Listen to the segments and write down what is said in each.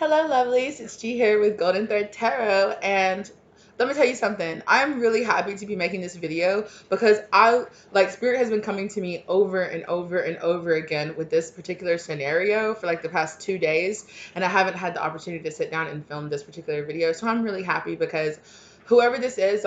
Hello, lovelies. It's G here with Golden Thread Tarot, and let me tell you something. I'm really happy to be making this video because Spirit has been coming to me over and over and over again with this particular scenario for like the past 2 days, and I haven't had the opportunity to sit down and film this particular video. So I'm really happy because whoever this is,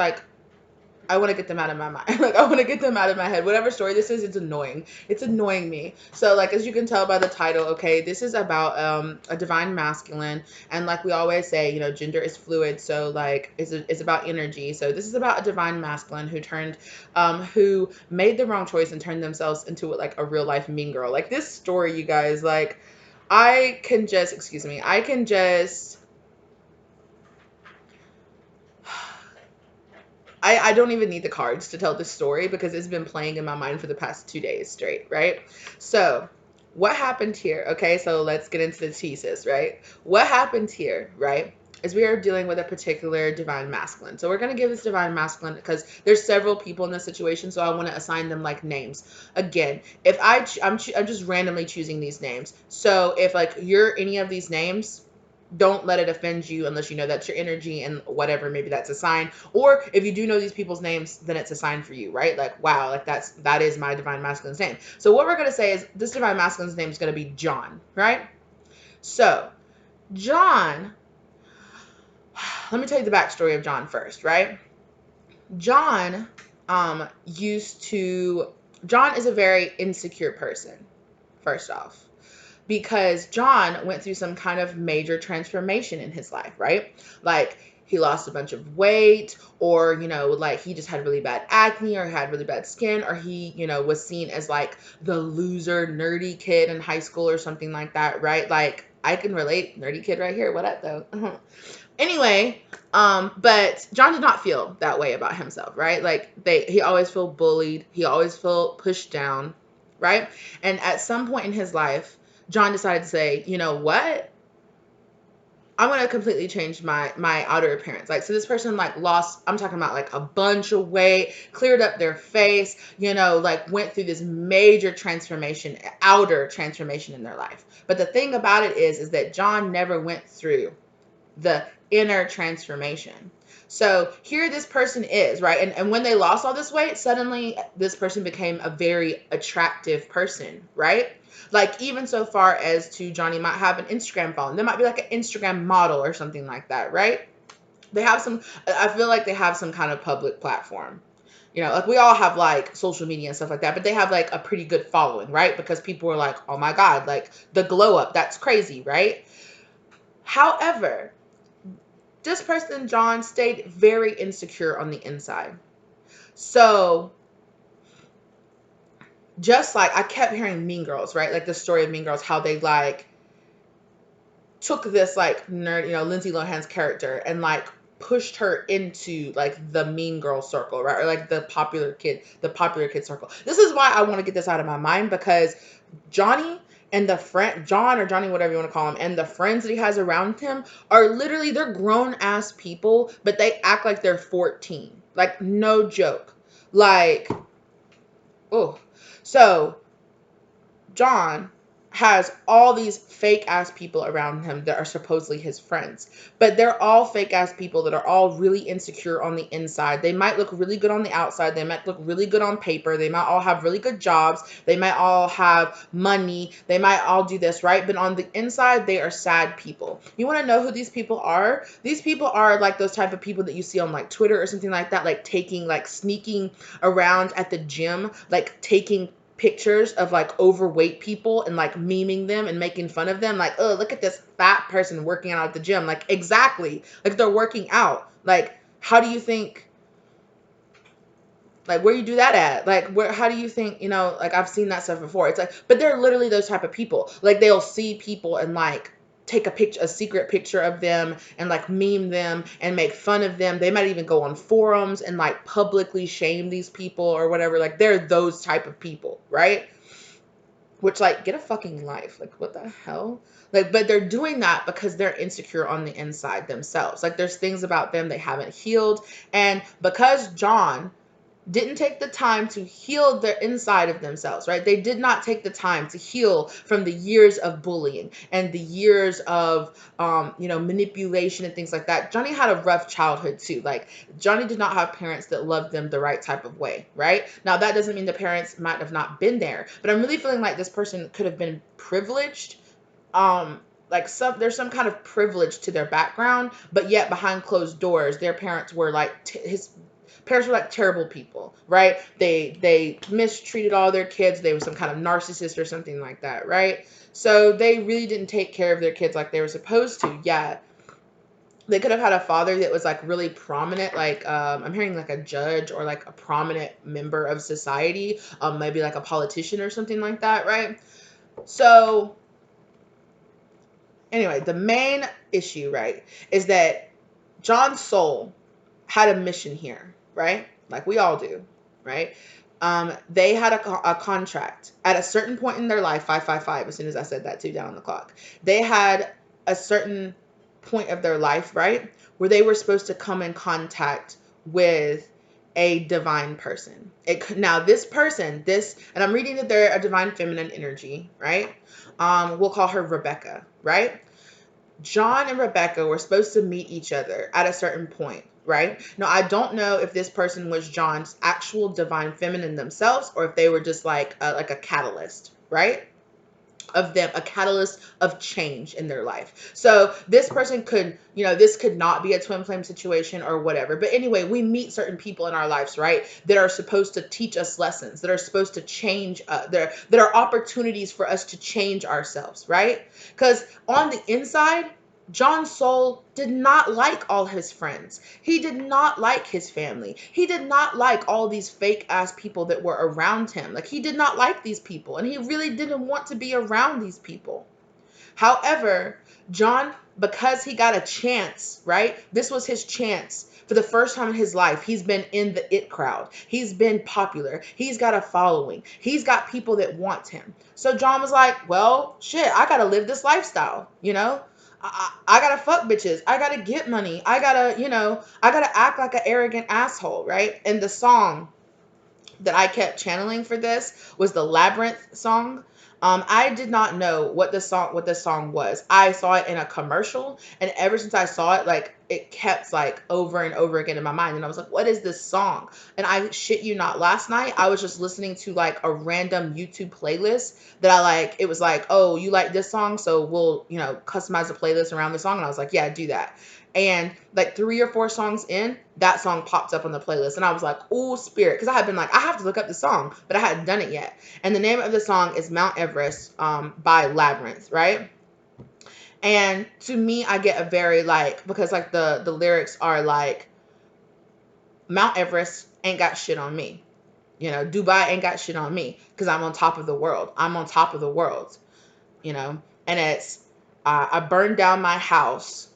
I want to get them out of my mind. Like, I want to get them out of my head. Whatever story this is, it's annoying. It's annoying me. So, like, as you can tell by the title, okay, this is about a divine masculine. And like we always say, gender is fluid. So, like, it's about energy. So, this is about a divine masculine who made the wrong choice and turned themselves into, like, a real life mean girl. Like, this story, you guys, like, I can just I don't even need the cards to tell this story because it's been playing in my mind for the past 2 days straight, right? So, what happened here? Okay, so let's get into the thesis, right? What happened here, right? Is we are dealing with a particular divine masculine. So we're going to give this divine masculine because there's several people in this situation, so I want to assign them like names. Again, if I'm just randomly choosing these names. So if like you're any of these names, don't let it offend you unless you know that's your energy and whatever, maybe that's a sign. Or if you do know these people's names, then it's a sign for you, right? Like, wow, like that is my divine masculine's name. So what we're going to say is this divine masculine's name is going to be John, right? So John, let me tell you the backstory of John first, right? John John is a very insecure person, first off, because John went through some kind of major transformation in his life, right? Like, he lost a bunch of weight, or, like he just had really bad acne, or had really bad skin, or he, was seen as like the loser, nerdy kid in high school or something like that, right? Like, I can relate, nerdy kid right here. What up, though? Anyway, but John did not feel that way about himself, right? Like, he always felt bullied, he always felt pushed down, right? And at some point in his life, John decided to say, you know what? I'm gonna completely change my outer appearance. Like, so this person like lost, I'm talking about like a bunch of weight, cleared up their face, like went through this major transformation, outer transformation in their life. But the thing about it is that John never went through the inner transformation. So here this person is, right? And when they lost all this weight, suddenly this person became a very attractive person, right? Like, even so far as to Johnny might have an Instagram following. There might be like an Instagram model or something like that, right? I feel like they have some kind of public platform. Like, we all have like social media and stuff like that, but they have like a pretty good following, right? Because people are like, oh my God, like the glow up, that's crazy, right? However, this person, John, stayed very insecure on the inside. So, just like I kept hearing Mean Girls, right? Like the story of Mean Girls, how they like took this like nerd, Lindsay Lohan's character, and like pushed her into like the mean girl circle, right? Or like the popular kid circle. This is why I want to get this out of my mind, because Johnny and John or Johnny, whatever you want to call him, and the friends that he has around him are literally, they're grown ass people, but they act like they're 14. Like, no joke. Like, oh. So John has all these fake ass people around him that are supposedly his friends, but they're all fake ass people that are all really insecure on the inside. They might look really good on the outside, they might look really good on paper, they might all have really good jobs, they might all have money, they might all do this, right? But on the inside, they are sad people. You want to know who these people are? These people are like those type of people that you see on like Twitter or something like that, like sneaking around at the gym, like taking pictures of like overweight people and like memeing them and making fun of them, like, oh, look at this fat person working out at the gym. Like, exactly, like they're working out. Like, how do you think, like, where you do that at? Like, how do you think, like, I've seen that stuff before. It's like, but they're literally those type of people. Like, they'll see people and like take a secret picture of them and like meme them and make fun of them. They might even go on forums and like publicly shame these people or whatever. Like, they're those type of people, right? Which, like, get a fucking life. Like, what the hell? Like, but they're doing that because they're insecure on the inside themselves. Like, there's things about them they haven't healed. And because John didn't take the time to heal the inside of themselves, right? They did not take the time to heal from the years of bullying and the years of, manipulation and things like that. Johnny had a rough childhood too. Like, Johnny did not have parents that loved them the right type of way, right? Now, that doesn't mean the parents might have not been there, but I'm really feeling like this person could have been privileged. Like, there's some kind of privilege to their background, but yet behind closed doors, their parents were like, his parents were like terrible people, right? They mistreated all their kids. They were some kind of narcissist or something like that, right? So they really didn't take care of their kids like they were supposed to. Yeah, they could have had a father that was like really prominent, like, I'm hearing like a judge or like a prominent member of society, maybe like a politician or something like that, right? So anyway, the main issue, right, is that John's soul had a mission here, right? Like we all do, right? They had a contract at a certain point in their life, 555, as soon as I said that too, down on the clock. They had a certain point of their life, right, where they were supposed to come in contact with a divine person. Now, this person, and I'm reading that they're a divine feminine energy, right? We'll call her Rebecca, right? John and Rebecca were supposed to meet each other at a certain point, right? Now, I don't know if this person was John's actual divine feminine themselves, or if they were just like a catalyst, right? Of them, a catalyst of change in their life. So this person could, this could not be a twin flame situation or whatever. But anyway, we meet certain people in our lives, right, that are supposed to teach us lessons, that are supposed to change, that are opportunities for us to change ourselves, right? Because on the inside, John's soul did not like all his friends. He did not like his family. He did not like all these fake ass people that were around him. Like, he did not like these people, and he really didn't want to be around these people. However, John, because he got a chance, right? This was his chance. For the first time in his life, he's been in the it crowd. He's been popular. He's got a following. He's got people that want him. So John was like, well, shit, I got to live this lifestyle, I gotta fuck bitches. I gotta get money. I gotta act like an arrogant asshole, right? And the song that I kept channeling for this was the Labyrinth song. I did not know what this song was. I saw it in a commercial, and ever since I saw it, like, it kept like over and over again in my mind. And I was like, what is this song? And I shit you not, last night I was just listening to like a random YouTube playlist that I like. It was like, oh, you like this song, so we'll, customize the playlist around the song. And I was like, yeah, do that. And like 3 or 4 songs in, that song popped up on the playlist. And I was like, oh, spirit. Because I had been like, I have to look up the song, but I hadn't done it yet. And the name of the song is Mount Everest by Labyrinth, right? And to me, I get a very like, because like the lyrics are like, Mount Everest ain't got shit on me. Dubai ain't got shit on me because I'm on top of the world. I'm on top of the world, And it's, I burned down my house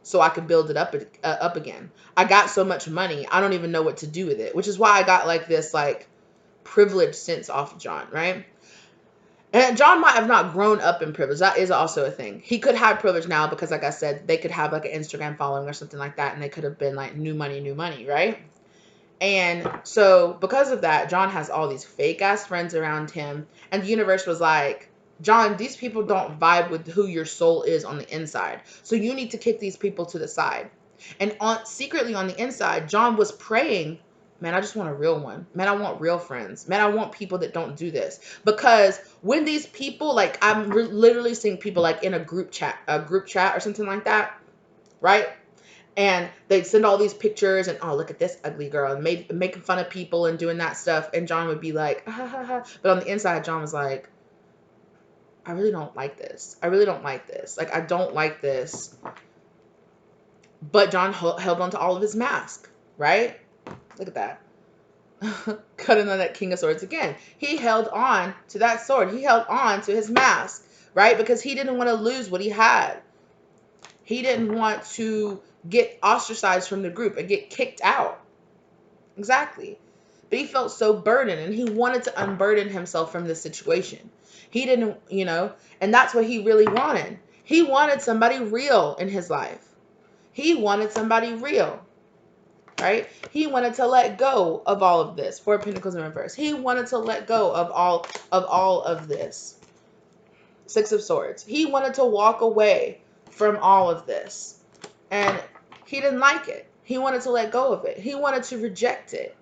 so I could build it up again. I got so much money, I don't even know what to do with it, which is why I got like this like privileged sense off of John, right? And John might have not grown up in privilege. That is also a thing. He could have privilege now because, like I said, they could have like an Instagram following or something like that, and they could have been like new money, right? And so because of that, John has all these fake ass friends around him, and the universe was like, John, these people don't vibe with who your soul is on the inside. So you need to kick these people to the side. And secretly on the inside, John was praying, man, I just want a real one. Man, I want real friends. Man, I want people that don't do this. Because when these people, like, I'm literally seeing people like in a group chat or something like that, right? And they'd send all these pictures and, oh, look at this ugly girl, and making fun of people and doing that stuff. And John would be like, ha, ha, ha. But on the inside, John was like, I really don't like this. I really don't like this. Like, I don't like this. But John held on to all of his mask, right? Look at that. Cutting on that King of Swords again. He held on to that sword. He held on to his mask, right? Because he didn't want to lose what he had. He didn't want to get ostracized from the group and get kicked out. Exactly. But he felt so burdened, and he wanted to unburden himself from the situation. He didn't, and that's what he really wanted. He wanted somebody real in his life. He wanted somebody real. right? He wanted to let go of all of this. Four of Pentacles in reverse. He wanted to let go of all of this. Six of Swords. He wanted to walk away from all of this. And he didn't like it. He wanted to let go of it. He wanted to reject it.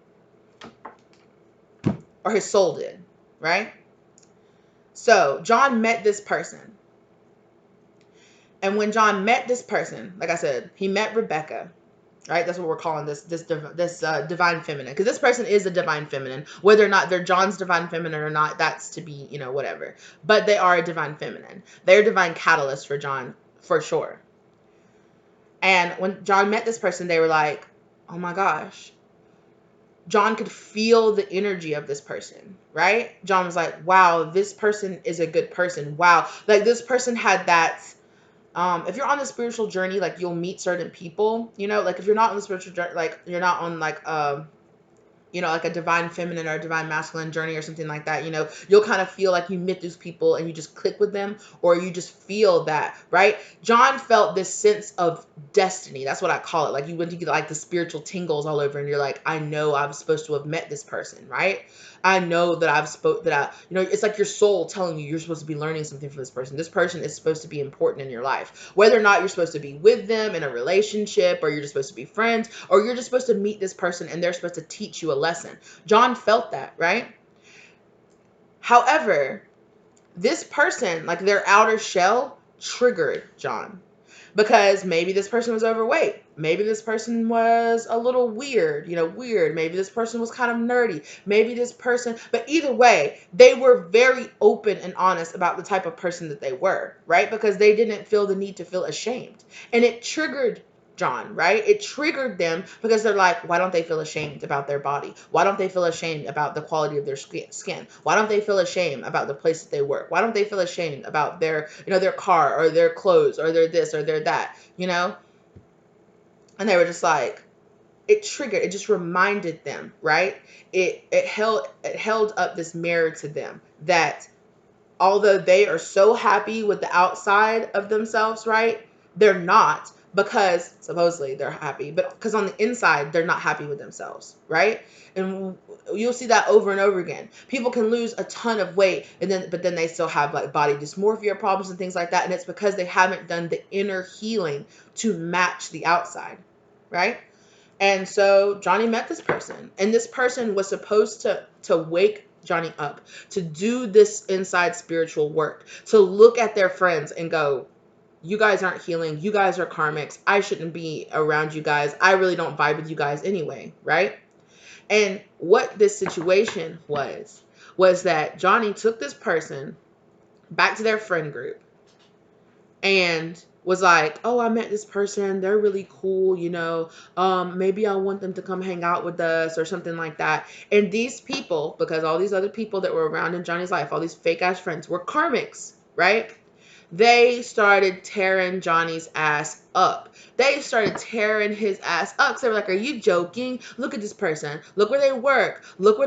Or his soul did, right? So John met this person. And when John met this person, like I said, he met Rebecca, right? That's what we're calling this divine feminine. Because this person is a divine feminine. Whether or not they're John's divine feminine or not, that's to be, whatever. But they are a divine feminine. They're a divine catalyst for John, for sure. And when John met this person, they were like, oh my gosh. John could feel the energy of this person, right? John was like, wow, this person is a good person. Wow. Like this person had that, if you're on the spiritual journey, like you'll meet certain people, like if you're not on the spiritual journey, like you're not on like, like a divine feminine or a divine masculine journey or something like that, you'll kind of feel like you meet these people and you just click with them, or you just feel that, right? John felt this sense of destiny. That's what I call it. Like you went to get like the spiritual tingles all over and you're like, I know I'm supposed to have met this person, right? I know that it's like your soul telling you you're supposed to be learning something from this person. This person is supposed to be important in your life. Whether or not you're supposed to be with them in a relationship, or you're just supposed to be friends, or you're just supposed to meet this person and they're supposed to teach you a lesson. John felt that, right? However, this person, like their outer shell, triggered John. Because maybe this person was overweight. Maybe this person was a little weird, weird. Maybe this person was kind of nerdy. Maybe this person, but either way, they were very open and honest about the type of person that they were, right? Because they didn't feel the need to feel ashamed. And it triggered John, right? It triggered them because they're like, why don't they feel ashamed about their body? Why don't they feel ashamed about the quality of their skin? Why don't they feel ashamed about the place that they work? Why don't they feel ashamed about their, their car or their clothes or their this or their that, And they were just like, it triggered, it just reminded them, right? It held up this mirror to them that although they are so happy with the outside of themselves, right? They're not, because supposedly they're happy, but because on the inside, they're not happy with themselves, right? And you'll see that over and over again. People can lose a ton of weight but then they still have like body dysmorphia problems and things like that. And it's because they haven't done the inner healing to match the outside, right? And so Johnny met this person, and this person was supposed to wake Johnny up, to do this inside spiritual work, to look at their friends and go, you guys aren't healing. You guys are karmics. I shouldn't be around you guys. I really don't vibe with you guys anyway, right? And what this situation was that Johnny took this person back to their friend group and was like, oh, I met this person. They're really cool, maybe I want them to come hang out with us or something like that. And these people, because all these other people that were around in Johnny's life, all these fake ass friends were karmics, right? They started tearing Johnny's ass up. They started tearing his ass up. So they were like, are you joking? Look at this person. Look where they work. Look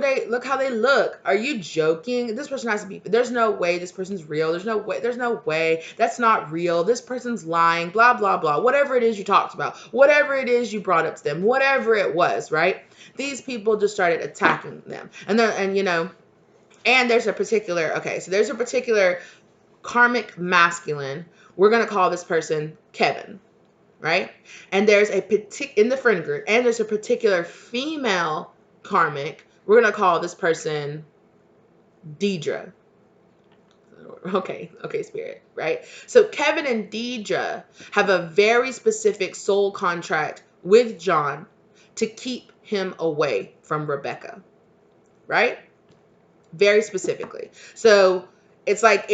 how they look. Are you joking? This person has to be, there's no way this person's real. There's no way. That's not real. This person's lying, blah, blah, blah. Whatever it is you talked about, whatever it is you brought up to them, whatever it was, right? These people just started attacking them. And there's a particular karmic masculine. We're going to call this person Kevin, right? And there's in the friend group, and there's a particular female karmic. We're going to call this person Deidre. Okay, spirit, right? So Kevin and Deidre have a very specific soul contract with John to keep him away from Rebecca, right? Very specifically. So it's like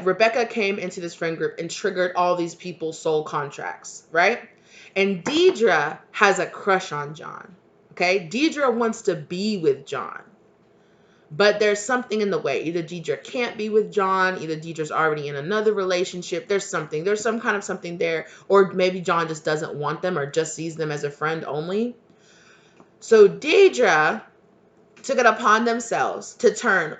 Rebecca came into this friend group and triggered all these people's soul contracts, right? And Deidre has a crush on John. Okay? Deidre wants to be with John. But there's something in the way. Either Deidre can't be with John, either Deidre's already in another relationship. There's some kind of something there. Or maybe John just doesn't want them or just sees them as a friend only. So Deidre took it upon themselves to turn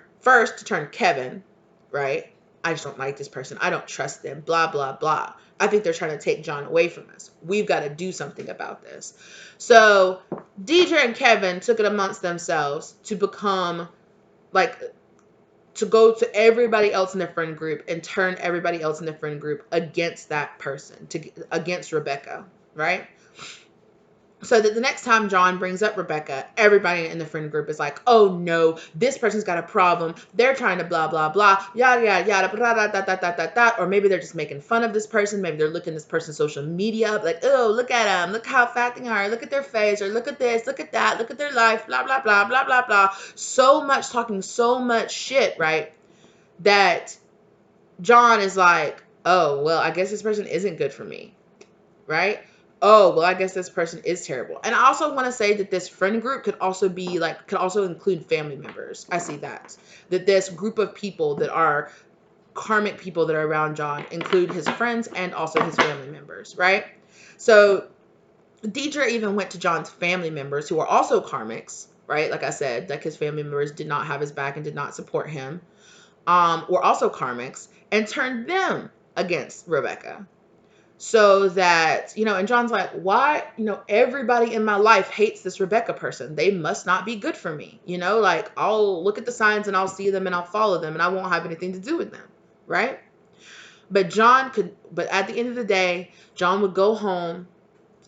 Kevin, right, I just don't like this person. I don't trust them, blah, blah, blah. I think they're trying to take John away from us. We've got to do something about this. So Deidre and Kevin took it amongst themselves to become like, to go to everybody else in the friend group and turn everybody else in the friend group against that person, against Rebecca, right? So that the next time John brings up Rebecca, everybody in the friend group is like, oh no, this person's got a problem. They're trying to blah, blah, blah, yada, yada, yada, blah, da, da, da, da, da, da. Or maybe they're just making fun of this person. Maybe they're looking this person's social media up like, oh, look at them. Look how fat they are. Look at their face. Or look at this. Look at that. Look at their life. Blah, blah, blah, blah, blah, blah. So much talking, so much shit, right? That John is like, oh, well, I guess this person isn't good for me, right? Oh, well, I guess this person is terrible. And I also want to say that this friend group could also be like, could also include family members. I see that this group of people that are karmic people that are around John include his friends and also his family members, right? So Deidre even went to John's family members who are also karmics, right? Like I said, like his family members did not have his back and did not support him, were also karmics, and turned them against Rebecca. So that, and John's like, why, everybody in my life hates this Rebecca person. They must not be good for me. Like, I'll look at the signs and I'll see them and I'll follow them and I won't have anything to do with them. Right. But at the end of the day, John would go home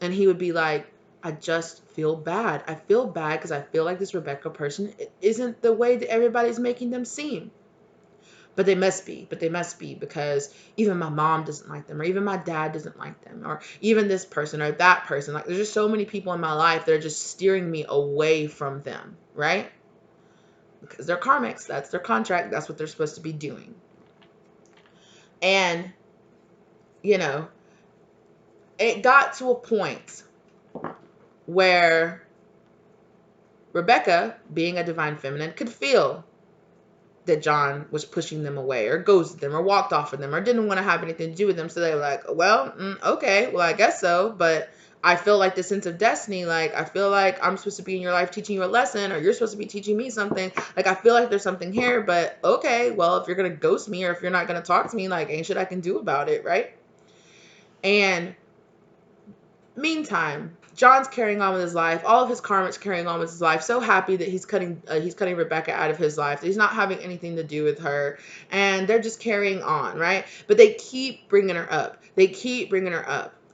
and he would be like, I just feel bad. I feel bad because I feel like this Rebecca person isn't the way that everybody's making them seem. But they must be because even my mom doesn't like them, or even my dad doesn't like them, or even this person or that person. Like, there's just so many people in my life that are just steering me away from them, right? Because they're karmics. That's their contract. That's what they're supposed to be doing. And, it got to a point where Rebecca, being a divine feminine, could feel that John was pushing them away or ghosted them or walked off of them or didn't want to have anything to do with them. So they were like, well, okay, well, I guess so. But I feel like the sense of destiny, like, I feel like I'm supposed to be in your life teaching you a lesson, or you're supposed to be teaching me something. Like, I feel like there's something here, but okay, well, if you're going to ghost me or if you're not going to talk to me, like, ain't shit I can do about it, right? And meantime, John's carrying on with his life. All of his karmics carrying on with his life. So happy that he's cutting Rebecca out of his life. He's not having anything to do with her, and they're just carrying on, right? But they keep bringing her up.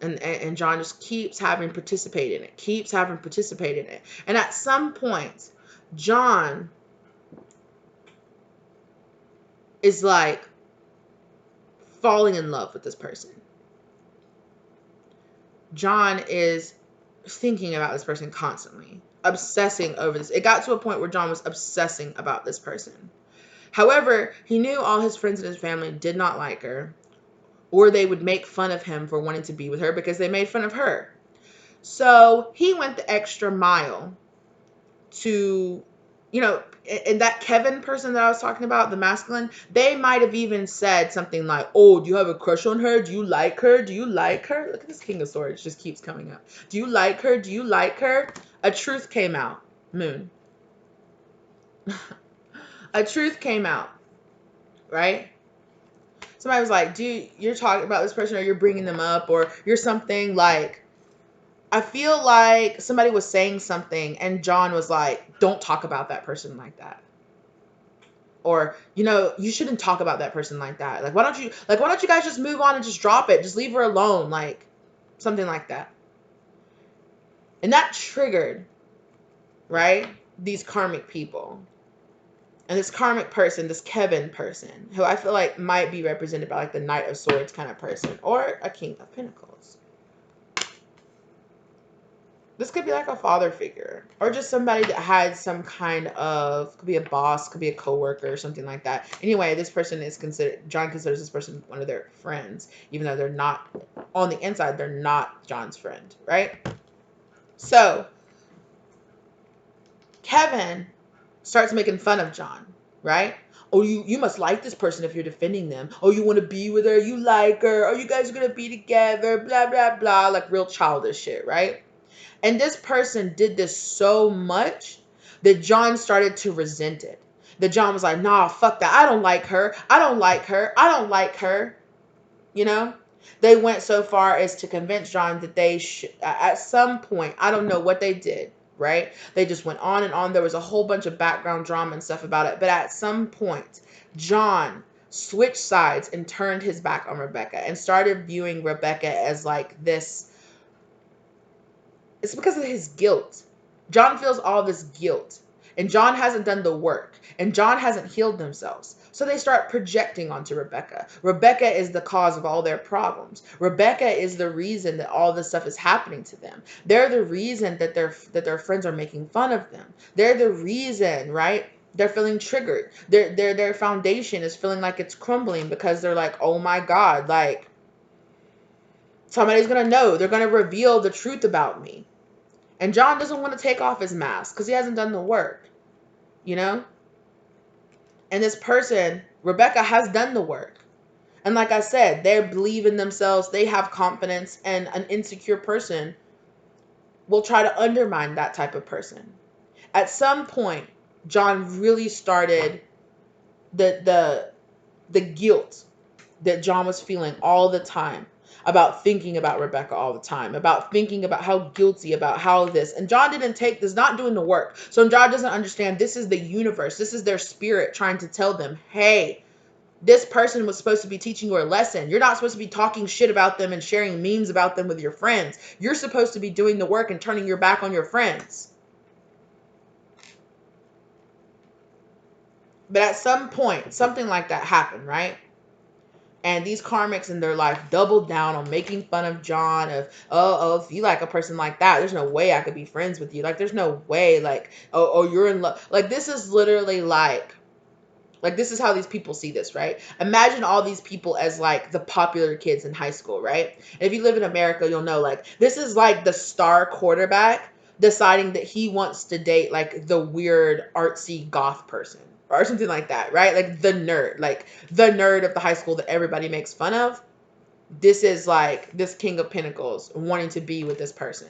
And John just keeps having participated in it. And at some point, John is like falling in love with this person. John is thinking about this person constantly, obsessing over this. It got to a point where John was obsessing about this person. However, he knew all his friends and his family did not like her, or they would make fun of him for wanting to be with her because they made fun of her. So he went the extra mile to, and that Kevin person that I was talking about, the masculine, they might have even said something like, oh, do you have a crush on her? Do you like her? Do you like her? Look at this King of Swords, just keeps coming up. Do you like her? Do you like her? A truth came out. Moon. A truth came out, right? Somebody was like, you're talking about this person, or you're bringing them up, or you're something like, I feel like somebody was saying something and John was like, don't talk about that person like that. Or, you shouldn't talk about that person like that. Like, why don't you guys just move on and just drop it? Just leave her alone. Like, something like that. And that triggered, right, these karmic people. And this karmic person, this Kevin person, who I feel like might be represented by like the Knight of Swords kind of person, or a King of Pentacles. This could be like a father figure, or just somebody that had some kind of, could be a boss, could be a coworker or something like that. Anyway, this person is John considers this person one of their friends, even though they're not, on the inside, they're not John's friend, right? So Kevin starts making fun of John, right? Oh, you must like this person if you're defending them. Oh, you want to be with her, you like her, oh, you guys are going to be together, blah, blah, blah, like real childish shit, right? And this person did this so much that John started to resent it. that John was like, nah, fuck that. I don't like her. I don't like her. I don't like her. You know? They went so far as to convince John that they should, at some point, I don't know what they did, right? They just went on and on. There was a whole bunch of background drama and stuff about it. But at some point, John switched sides and turned his back on Rebecca and started viewing Rebecca as like this. It's because of his guilt. John feels all this guilt, and John hasn't done the work, and John hasn't healed themselves. So they start projecting onto Rebecca. Rebecca is the cause of all their problems. Rebecca is the reason that all this stuff is happening to them. They're the reason that their friends are making fun of them. They're the reason, right? They're feeling triggered. Their foundation is feeling like it's crumbling because they're like, oh my God, like somebody's gonna know. They're gonna reveal the truth about me. And John doesn't want to take off his mask because he hasn't done the work, you know? And this person, Rebecca, has done the work. And like I said, they believe in themselves. They have confidence. And an insecure person will try to undermine that type of person. At some point, John really started the guilt that John was feeling all the time about thinking about Rebecca all the time, about thinking about how guilty, about how this. And John is not doing the work. So John doesn't understand this is the universe. This is their spirit trying to tell them, hey, this person was supposed to be teaching you a lesson. You're not supposed to be talking shit about them and sharing memes about them with your friends. You're supposed to be doing the work and turning your back on your friends. But at some point, something like that happened, right? And these karmics in their life doubled down on making fun of John of, if you like a person like that, there's no way I could be friends with you. Like, there's no way, like, you're in love. Like, this is literally like, this is how these people see this, right? Imagine all these people as, like, the popular kids in high school, right? And if you live in America, you'll know, like, this is like the star quarterback deciding that he wants to date, like, the weird, artsy goth person. Or something like that, right? Like the nerd of the high school that everybody makes fun of. This is like this King of Pentacles wanting to be with this person.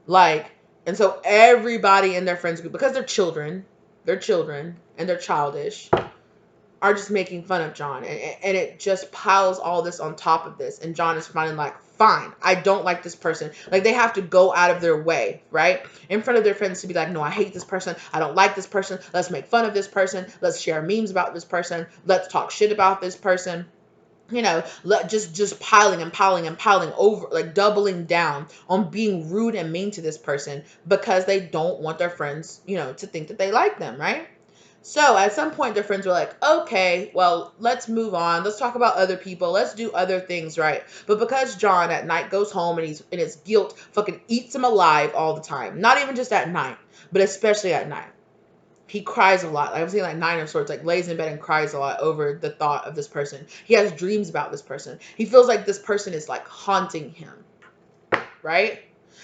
Like, and so everybody in their friends group, because they're children and they're childish, are just making fun of John. And it just piles all this on top of this. And John is finding like, fine, I don't like this person. Like, they have to go out of their way, right? In front of their friends to be like, no, I hate this person. I don't like this person. Let's make fun of this person. Let's share memes about this person. Let's talk shit about this person. You know, just piling and piling and piling over, like doubling down on being rude and mean to this person because they don't want their friends, you know, to think that they like them, right? So at some point, their friends were like, okay, well, let's move on. Let's talk about other people. Let's do other things, right? But because John at night goes home and he's in his guilt fucking eats him alive all the time. Not even just at night, but especially at night. He cries a lot. Like, I'm seeing like Nine of Swords, like lays in bed and cries a lot over the thought of this person. He has dreams about this person. He feels like this person is like haunting him, right?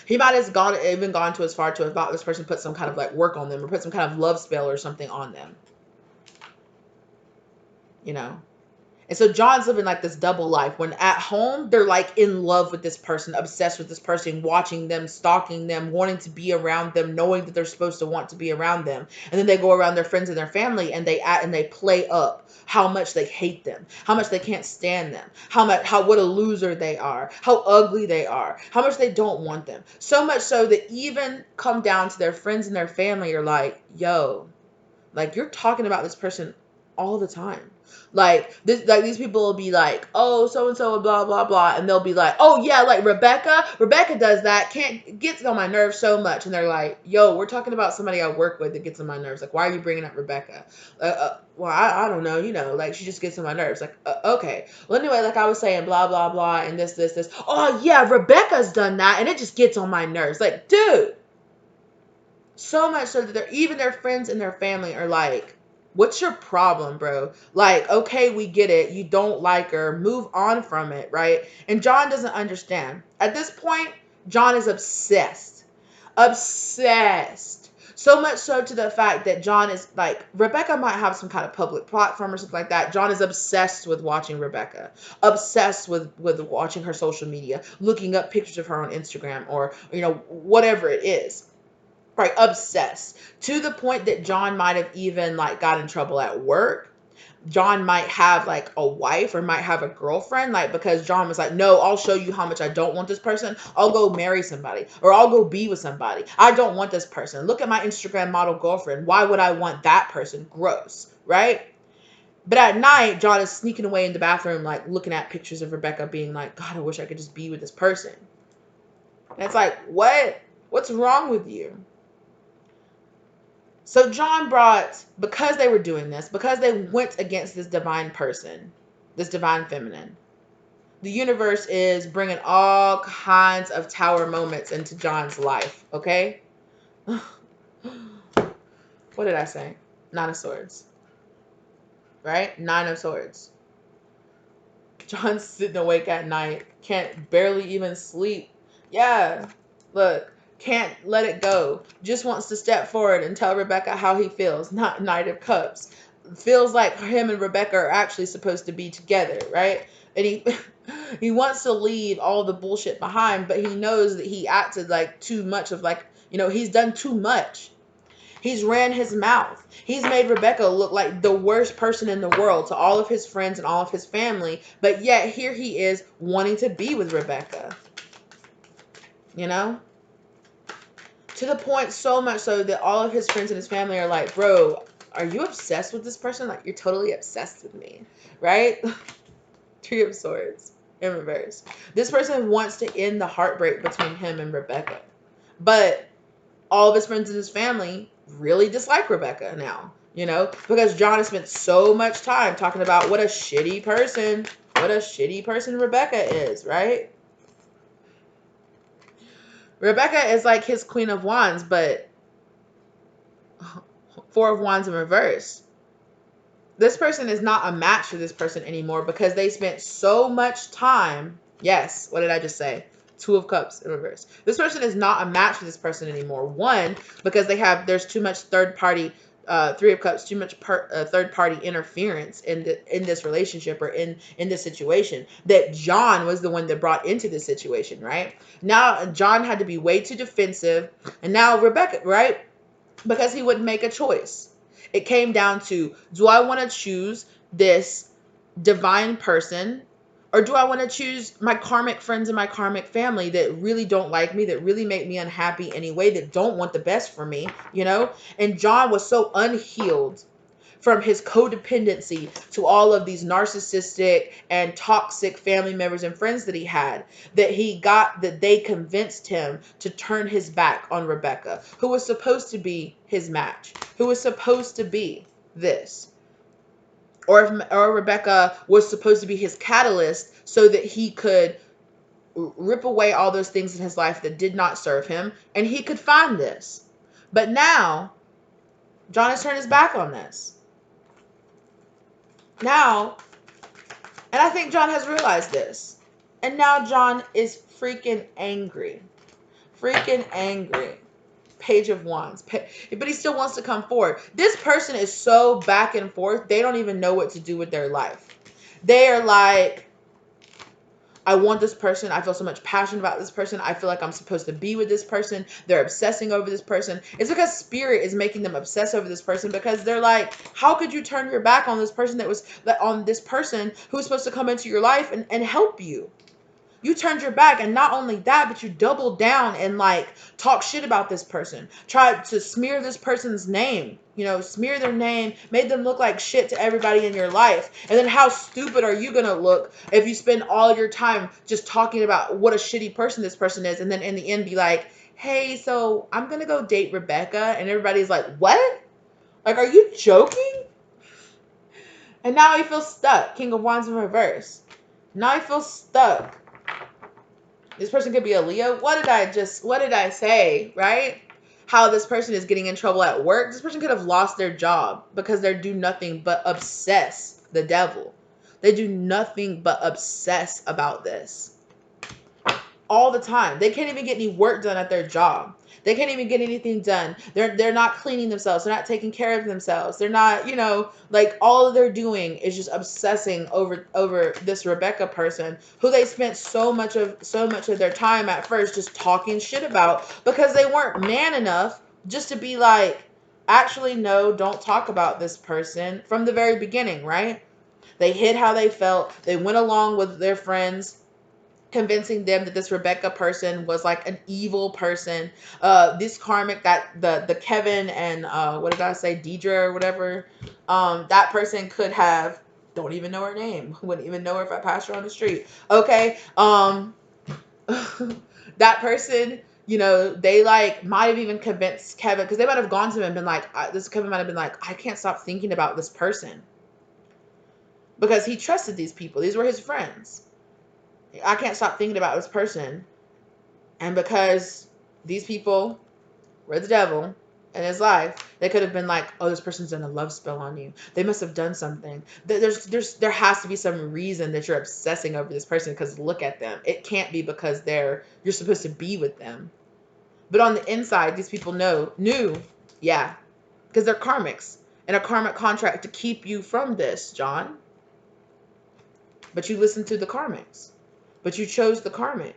He might have even gone to as far to have thought this person put some kind of like work on them or put some kind of love spell or something on them. You know? And so John's living like this double life. When at home, they're like in love with this person, obsessed with this person, watching them, stalking them, wanting to be around them, knowing that they're supposed to want to be around them. And then they go around their friends and their family and they play up how much they hate them, how much they can't stand them, what a loser they are, how ugly they are, how much they don't want them. So much so that even come down to their friends and their family are like, yo, like, you're talking about this person all the time. Like these people will be like, oh, so and so, blah blah blah, and they'll be like, oh yeah, like Rebecca does that, gets on my nerves so much, and they're like, yo, we're talking about somebody I work with that gets on my nerves. Like, why are you bringing up Rebecca? Well, I don't know, you know, like, she just gets on my nerves. Like, okay, well, anyway, like I was saying, blah blah blah, and this. Oh yeah, Rebecca's done that, and it just gets on my nerves. Like, dude, so much so that even their friends and their family are like, what's your problem, bro? Like, okay, we get it. You don't like her. Move on from it, right? And John doesn't understand. At this point, John is obsessed. Obsessed. So much so to the fact that John is like, Rebecca might have some kind of public platform or something like that. John is obsessed with watching Rebecca. Obsessed with watching her social media. Looking up pictures of her on Instagram or, you know, whatever it is. Right, obsessed to the point that John might have even like got in trouble at work. John might have like a wife or might have a girlfriend, like because John was like, no, I'll show you how much I don't want this person. I'll go marry somebody or I'll go be with somebody. I don't want this person. Look at my Instagram model girlfriend. Why would I want that person? Gross, right? But at night, John is sneaking away in the bathroom, like looking at pictures of Rebecca, being like, God, I wish I could just be with this person. And it's like, what? What's wrong with you? So John brought, because they were doing this, because they went against this divine person, this divine feminine, the universe is bringing all kinds of tower moments into John's life, okay? What did I say? Nine of Swords, right? Nine of Swords. John's sitting awake at night, can't barely even sleep. Yeah, look, can't let it go. Just wants to step forward and tell Rebecca how he feels. Not Knight of Cups. Feels like him and Rebecca are actually supposed to be together, right? And he wants to leave all the bullshit behind, but he knows that he acted like too much of like, he's done too much. He's ran his mouth. He's made Rebecca look like the worst person in the world to all of his friends and all of his family. But yet here he is wanting to be with Rebecca. To the point so much so that all of his friends and his family are like, bro, are you obsessed with this person? Like, you're totally obsessed with me, right? Three of Swords in reverse. This person wants to end the heartbreak between him and Rebecca. But all of his friends and his family really dislike Rebecca now, because John has spent so much time talking about what a shitty person Rebecca is, right? Rebecca is like his Queen of Wands, but Four of Wands in reverse. This person is not a match for this person anymore because they spent so much time. Yes, what did I just say? Two of Cups in reverse. This person is not a match for this person anymore. One, because there's too much third party, Three of Cups, too much third party interference in this relationship or in this situation that John was the one that brought into this situation, right? Now John had to be way too defensive, and now Rebecca, right? Because he wouldn't make a choice. It came down to, do I want to choose this divine person, or do I want to choose my karmic friends and my karmic family that really don't like me, that really make me unhappy anyway, that don't want the best for me, And John was so unhealed from his codependency to all of these narcissistic and toxic family members and friends that he had, that they convinced him to turn his back on Rebecca, who was supposed to be his match, who was supposed to be this. Or Rebecca was supposed to be his catalyst so that he could rip away all those things in his life that did not serve him, and he could find this. But now, John has turned his back on this. Now, and I think John has realized this. And now John is freaking angry. Freaking angry. Page of Wands. But he still wants to come forward. This person is so back and forth, they don't even know what to do with their life. They are like, I want this person. I feel so much passion about this person. I feel like I'm supposed to be with this person. They're obsessing over this person. It's because spirit is making them obsess over this person, because they're like, how could you turn your back on this person who was supposed to come into your life and help you? You turned your back, and not only that, but you doubled down and like talk shit about this person. Tried to smear this person's name, smear their name, made them look like shit to everybody in your life. And then how stupid are you going to look if you spend all your time just talking about what a shitty person this person is, and then in the end be like, hey, so I'm going to go date Rebecca, and everybody's like, what? Like, are you joking? And now he feels stuck. King of Wands in reverse. Now he feels stuck. This person could be a Leo. What did I say, right? How this person is getting in trouble at work. This person could have lost their job because they do nothing but obsess the devil. They do nothing but obsess about this all the time. They can't even get any work done at their job. They can't even get anything done. They're not cleaning themselves. They're not taking care of themselves. They're not, like all they're doing is just obsessing over this Rebecca person who they spent so much of their time at first just talking shit about because they weren't man enough just to be like, actually, no, don't talk about this person from the very beginning, right? They hid how they felt. They went along with their friends, convincing them that this Rebecca person was like an evil person. This karmic, that the Kevin and what did I say, Deidre or whatever, that person could have, don't even know her name. Wouldn't even know her if I passed her on the street. Okay. That person, you know, they like might have even convinced Kevin, because they might have gone to him and been like, this Kevin might have been like, I can't stop thinking about this person, because he trusted these people. These were his friends. I can't stop thinking about this person. And because these people were the devil in his life, they could have been like, oh, this person's done a love spell on you. They must have done something. There has to be some reason that you're obsessing over this person, because look at them. It can't be because you're supposed to be with them. But on the inside, these people knew, yeah, because they're karmics, and a karmic contract to keep you from this, John. But you listened to the karmics. But you chose the karmic.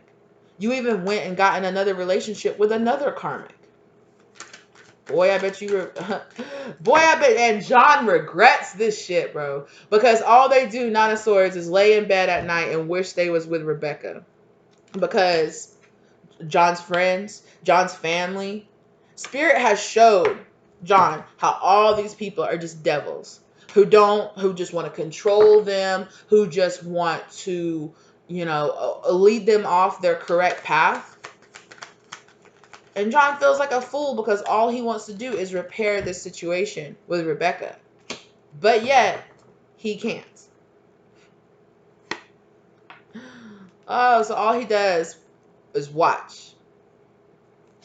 You even went and got in another relationship with another karmic. Boy, I bet you were. Boy, I bet. And John regrets this shit, bro. Because all they do, Nine of Swords, is lay in bed at night and wish they was with Rebecca. Because John's friends, John's family, Spirit has showed John how all these people are just devils who just want to control them, who just want to, lead them off their correct path. And John feels like a fool because all he wants to do is repair this situation with Rebecca. But yet, he can't. Oh, so all he does is watch.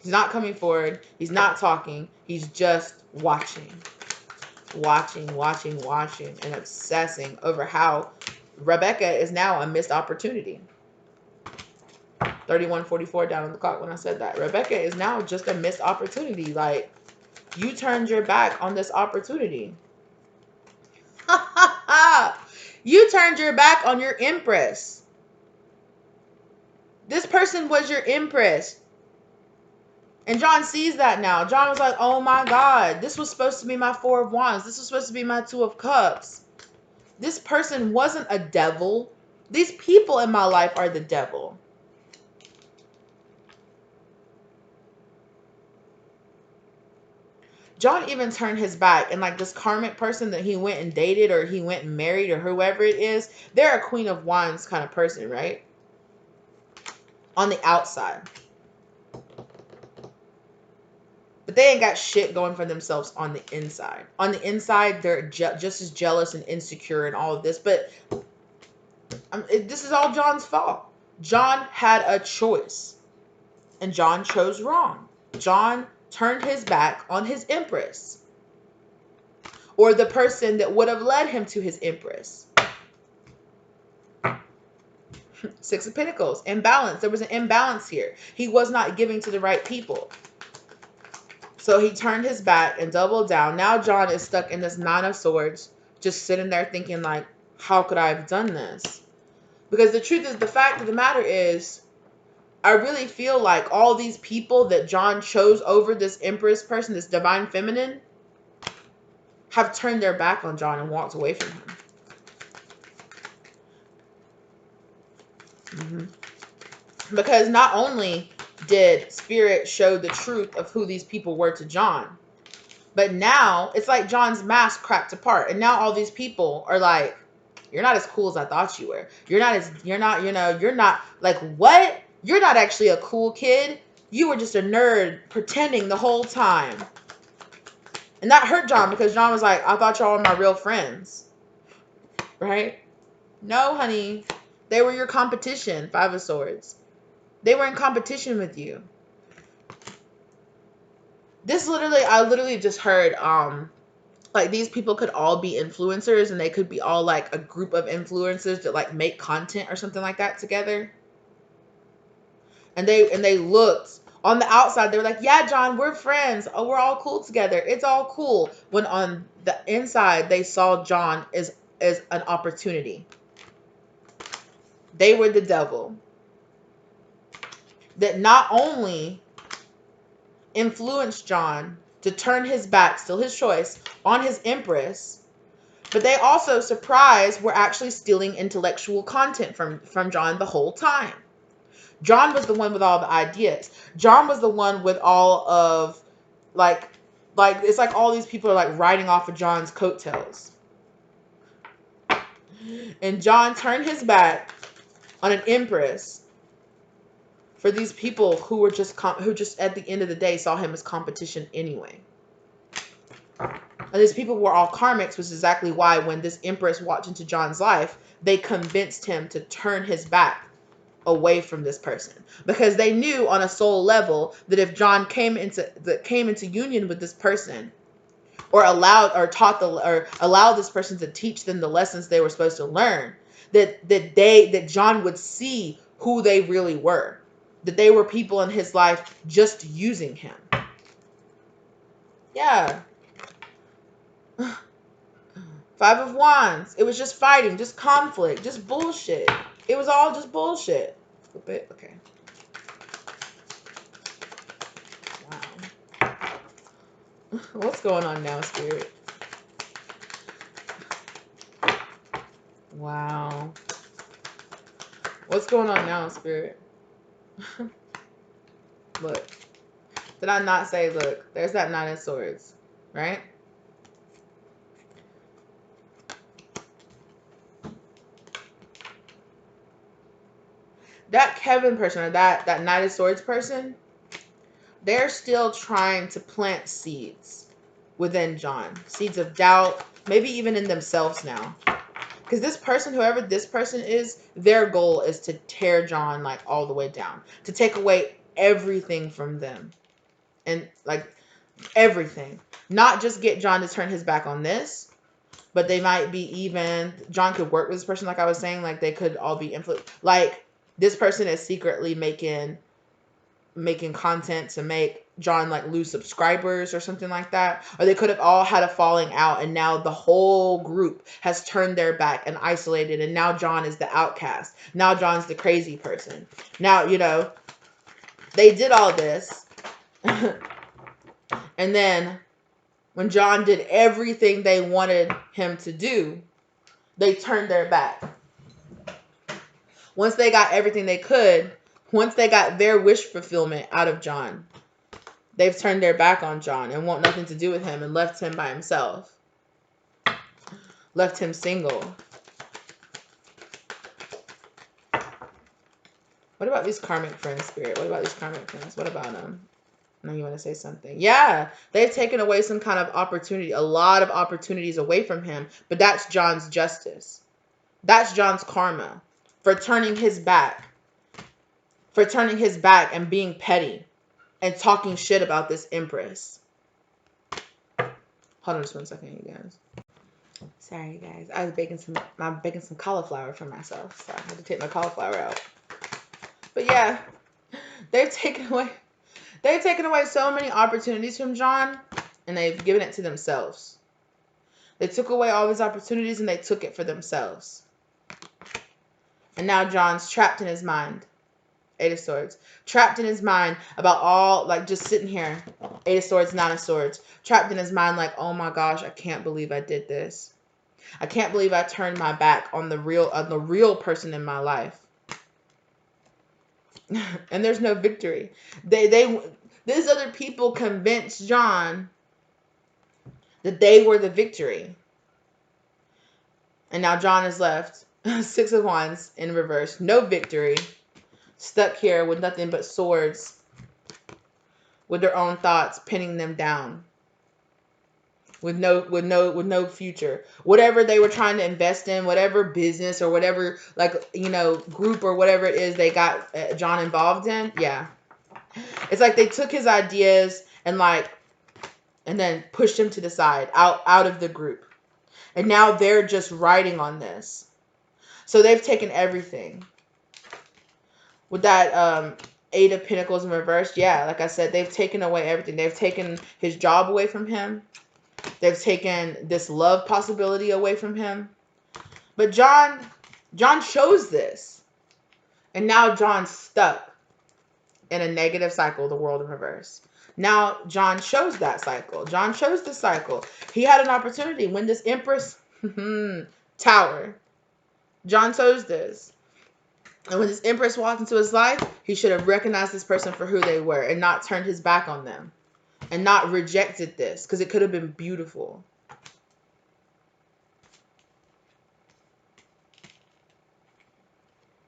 He's not coming forward. He's not talking. He's just watching. Watching, and obsessing over how Rebecca is now a missed opportunity. 31:44 down on the clock when I said that. Rebecca is now just a missed opportunity. Like, you turned your back on this opportunity. You turned your back on your empress. This person was your empress. And John sees that now. John was like, oh my God, this was supposed to be my Four of Wands. This was supposed to be my Two of Cups. This person wasn't a devil. These people in my life are the devil. John even turned his back, and like this karmic person that he went and dated, or he went and married, or whoever it is, they're a Queen of Wands kind of person, right? On the outside. But they ain't got shit going for themselves on the inside. On the inside, they're just as jealous and insecure and all of this. But this is all John's fault. John had a choice. And John chose wrong. John turned his back on his empress. Or the person that would have led him to his empress. Six of Pentacles. Imbalance. There was an imbalance here. He was not giving to the right people. So he turned his back and doubled down. Now John is stuck in this Nine of Swords, just sitting there thinking like, how could I have done this? Because the truth is, the fact of the matter is, I really feel like all these people that John chose over this Empress person, this Divine Feminine, have turned their back on John and walked away from him. Because not only did Spirit show the truth of who these people were to John, but now it's like John's mask cracked apart. And now all these people are like, you're not as cool as I thought you were. You're not like, what? You're not actually a cool kid. You were just a nerd pretending the whole time. And that hurt John, because John was like, I thought y'all were my real friends. Right? No, honey. They were your competition, Five of Swords. They were in competition with you. I literally just heard, like, these people could all be influencers, and they could be all like a group of influencers that like make content or something like that together. And they looked on the outside, they were like, yeah, John, we're friends. Oh, we're all cool together. It's all cool. When on the inside, they saw John as an opportunity. They were the devil that not only influenced John to turn his back, still his choice, on his empress. But they also, surprise, were actually stealing intellectual content from John the whole time. John was the one with all the ideas. John was the one with all of, like it's like all these people are like riding off of John's coattails. And John turned his back on an empress for these people who were who just at the end of the day saw him as competition anyway. And these people were all karmics, which is exactly why when this empress walked into John's life, they convinced him to turn his back away from this person, because they knew on a soul level that if John came into union with this person, or allowed this person to teach them the lessons they were supposed to learn, that John would see who they really were, that they were people in his life just using him. Yeah. Five of Wands. It was just fighting, just conflict, just bullshit. It was all just bullshit. Flip it. Okay. Wow. What's going on now, Spirit? Wow. What's going on now, Spirit? Look. Did I not say, look, there's that Nine of Swords, right? That Kevin person, or that Knight of Swords person, they're still trying to plant seeds within John. Seeds of doubt, maybe even in themselves now. Because this person, whoever this person is, their goal is to tear John like all the way down. To take away everything from them. And like everything. Not just get John to turn his back on this, but they might be even, John could work with this person, like I was saying, like they could all be influenced. Like this person is secretly making content to make John like lose subscribers or something like that. Or they could have all had a falling out, and now the whole group has turned their back and isolated, and now John is the outcast. Now John's the crazy person. Now, you know, they did all this. And then when John did everything they wanted him to do, they turned their back. Once they got everything they could, once they got their wish fulfillment out of John, they've turned their back on John and want nothing to do with him and left him by himself. Left him single. What about these karmic friends, Spirit? What about these karmic friends? What about them? Now you want to say something. Yeah, they've taken away some kind of opportunity, a lot of opportunities away from him, but that's John's justice. That's John's karma for turning his back. For turning his back and being petty and talking shit about this empress. Hold on just 1 second, you guys. Sorry, guys. I was baking some cauliflower for myself, so I had to take my cauliflower out. But yeah, they've taken away so many opportunities from John, and they've given it to themselves. They took away all these opportunities and they took it for themselves. And now John's trapped in his mind. Eight of Swords. Trapped in his mind about all, like, just sitting here. Eight of Swords, Nine of Swords. Trapped in his mind like, oh my gosh, I can't believe I did this. I can't believe I turned my back on the real person in my life. And there's no victory. These other people convinced John that they were the victory. And now John is left. Six of Wands in reverse. No victory. Stuck here with nothing but swords. With their own thoughts pinning them down. With no future. Whatever they were trying to invest in, whatever business or whatever, like, you know, group or whatever it is they got John involved in. Yeah. It's like they took his ideas and then pushed him to the side, out of the group. And now they're just riding on this. So they've taken everything. With that Eight of Pentacles in reverse, yeah, like I said, they've taken away everything. They've taken his job away from him. They've taken this love possibility away from him. But John chose this. And now John's stuck in a negative cycle, the world in reverse. Now John chose that cycle. John chose the cycle. He had an opportunity when this Empress Tower. John chose this. And when this Empress walked into his life, he should have recognized this person for who they were and not turned his back on them and not rejected this, because it could have been beautiful.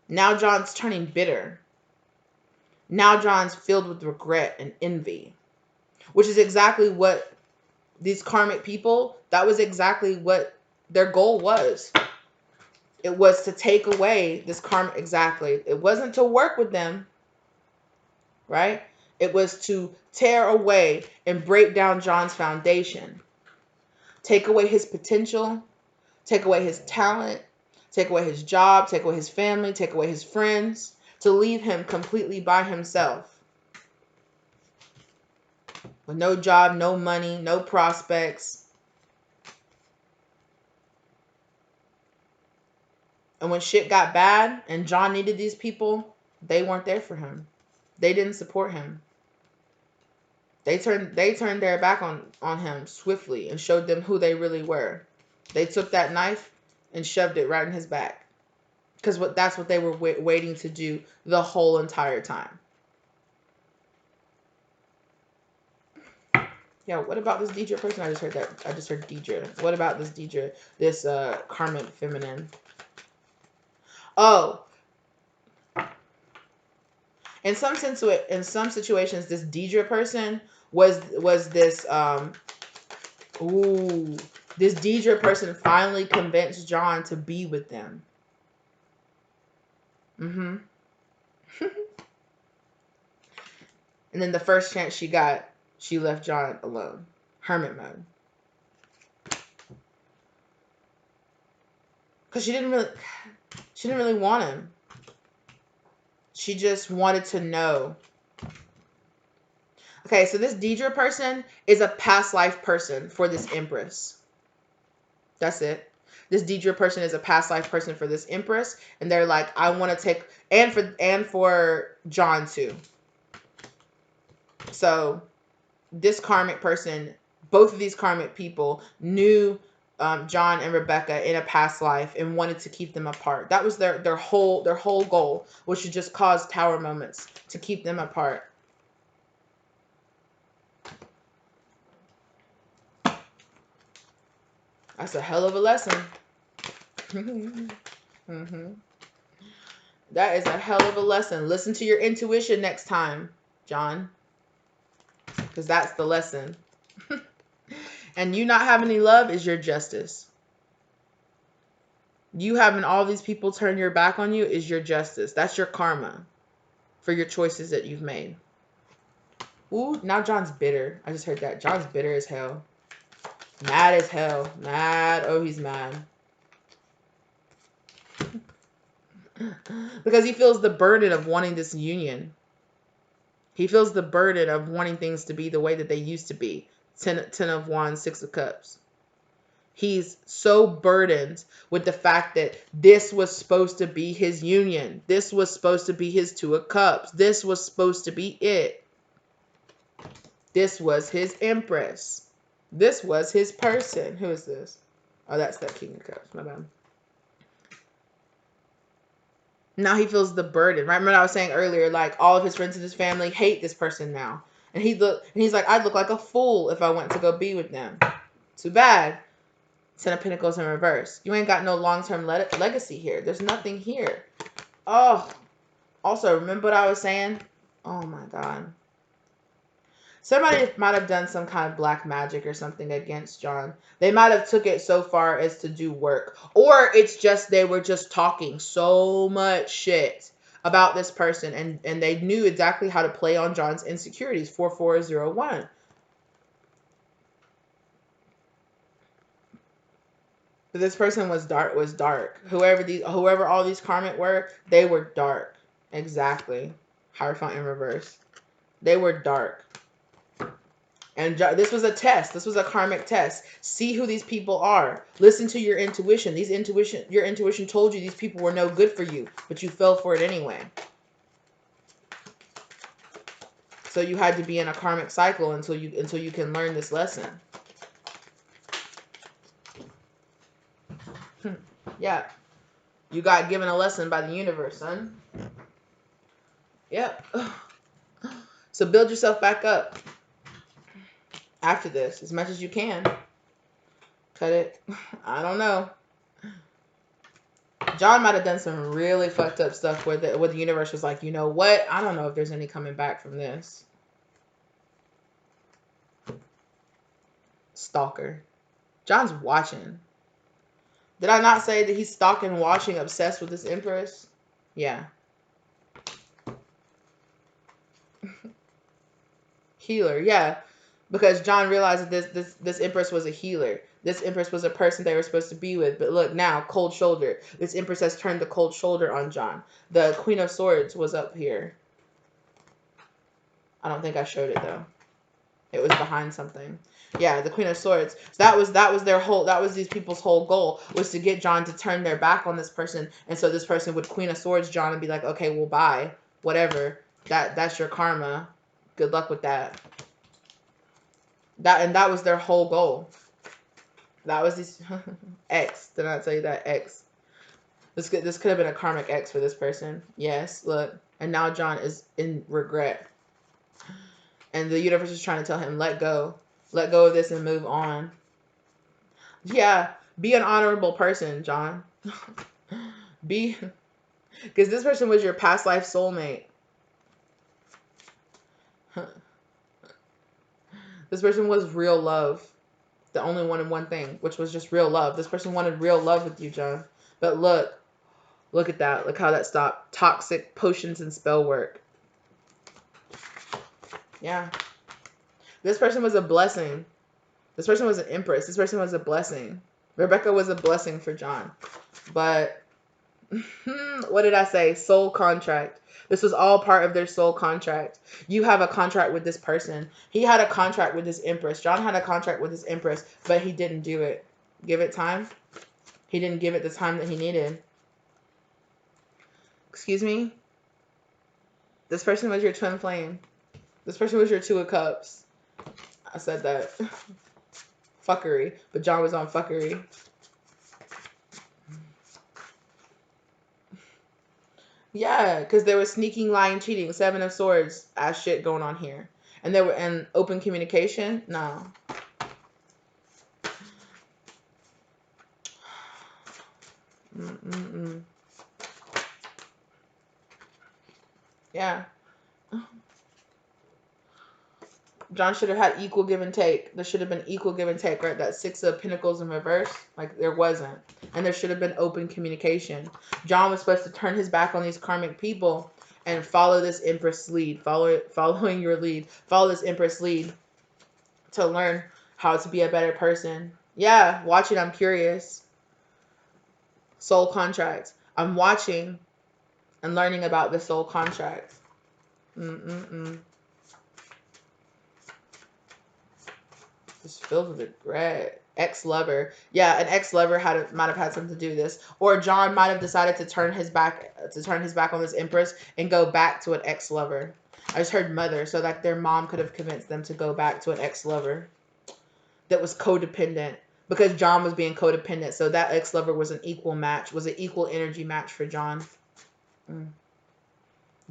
Now John's turning bitter. Now John's filled with regret and envy, which is exactly what these karmic people, that was exactly what their goal was. It was to take away this karma. Exactly. It wasn't to work with them, right? It was to tear away and break down John's foundation. Take away his potential, take away his talent, take away his job, take away his family, take away his friends, to leave him completely by himself. With no job, no money, no prospects. And when shit got bad and John needed these people, they weren't there for him. They didn't support him. They turned their back on him swiftly and showed them who they really were. They took that knife and shoved it right in his back. Because that's what they were waiting to do the whole entire time. Yeah, what about this Deidre person? I just heard Deidre. What about this Deidre? This karmic feminine. Oh. In some situations, this Deidre person was this this Deidre person finally convinced John to be with them. And then the first chance she got, she left John alone. Hermit mode. Because she didn't really want him. She just wanted to know. Okay, so this Deidre person is a past life person for this Empress. That's it. This Deidre person is a past life person for this Empress, and they're like, I want to take, and for John too. So this karmic person, both of these karmic people knew John and Rebecca in a past life and wanted to keep them apart. That was their whole goal, was to just cause tower moments to keep them apart. That's a hell of a lesson. That is a hell of a lesson. Listen to your intuition next time, John. Because that's the lesson. And you not having any love is your justice. You having all these people turn your back on you is your justice. That's your karma for your choices that you've made. Ooh, now John's bitter. I just heard that. John's bitter as hell. Mad as hell. Mad. Oh, he's mad. Because he feels the burden of wanting this union. He feels the burden of wanting things to be the way that they used to be. 10 of Wands, 6 of Cups. He's so burdened with the fact that this was supposed to be his union. This was supposed to be his 2 of Cups. This was supposed to be it. This was his Empress. This was his person. Who is this? Oh, that's that King of Cups. My bad. Now he feels the burden. Right? Remember what I was saying earlier, like all of his friends and his family hate this person now. And he's like, I'd look like a fool if I went to go be with them. Too bad. 10 of Pentacles in reverse. You ain't got no long-term legacy here. There's nothing here. Oh. Also, remember what I was saying? Oh my God. Somebody might have done some kind of black magic or something against John. They might have took it so far as to do work. Or it's just they were just talking so much shit about this person. And they knew exactly how to play on John's insecurities. 4401. But this person was dark. Whoever all these karmic were, they were dark. Exactly. Hierophant in reverse. They were dark. And this was a test. This was a karmic test. See who these people are. Listen to your intuition. Your intuition told you these people were no good for you, but you fell for it anyway. So you had to be in a karmic cycle until you can learn this lesson. Yeah. You got given a lesson by the universe, son. Yep. So build yourself back up after this as much as you can. Cut it. I don't know. John might have done some really fucked up stuff where the universe was like, you know what? I don't know if there's any coming back from this. Stalker. John's watching. Did I not say that he's stalking, watching, obsessed with this Empress? Yeah. Healer, yeah. Because John realized that this Empress was a healer. This Empress was a person they were supposed to be with. But look, now, cold shoulder. This Empress has turned the cold shoulder on John. The Queen of Swords was up here. I don't think I showed it, though. It was behind something. Yeah, the Queen of Swords. So that was these people's whole goal, was to get John to turn their back on this person. And so this person would Queen of Swords John and be like, okay, well, bye. Whatever. That's your karma. Good luck with that. That was their whole goal. That was this X. Did I tell you that? X. This could have been a karmic X for this person. Yes, look. And now John is in regret. And the universe is trying to tell him, let go. Let go of this and move on. Yeah, be an honorable person, John. Because this person was your past life soulmate. This person was real love. The only one in one thing, which was just real love. This person wanted real love with you, John. But look at that. Look how that stopped. Toxic potions and spell work. Yeah. This person was a blessing. This person was an Empress. This person was a blessing. Rebecca was a blessing for John. But what did I say? Soul contract. This was all part of their soul contract. You have a contract with this person. He had a contract with this Empress. John had a contract with this Empress, but he didn't do it. Give it time. He didn't give it the time that he needed. Excuse me? This person was your twin flame. This person was your Two of Cups. I said that. Fuckery. But John was on fuckery. Yeah, because there was sneaking, lying, cheating, Seven of Swords ass shit going on here. And there were and open communication? No. Yeah. John should have had equal give and take. There should have been equal give and take, right? That Six of Pentacles in reverse. Like, there wasn't. And there should have been open communication. John was supposed to turn his back on these karmic people and follow this Empress lead. Following your lead. Follow this Empress lead to learn how to be a better person. Yeah, watching, I'm curious. Soul contract. I'm watching and learning about the soul contract. Just filled with regret. Ex-lover. Yeah, an ex-lover might have had something to do with this. Or John might have decided to turn his back on this Empress and go back to an ex-lover. I just heard mother, so like their mom could have convinced them to go back to an ex-lover that was codependent. Because John was being codependent, so that ex-lover was an equal match, was an equal energy match for John.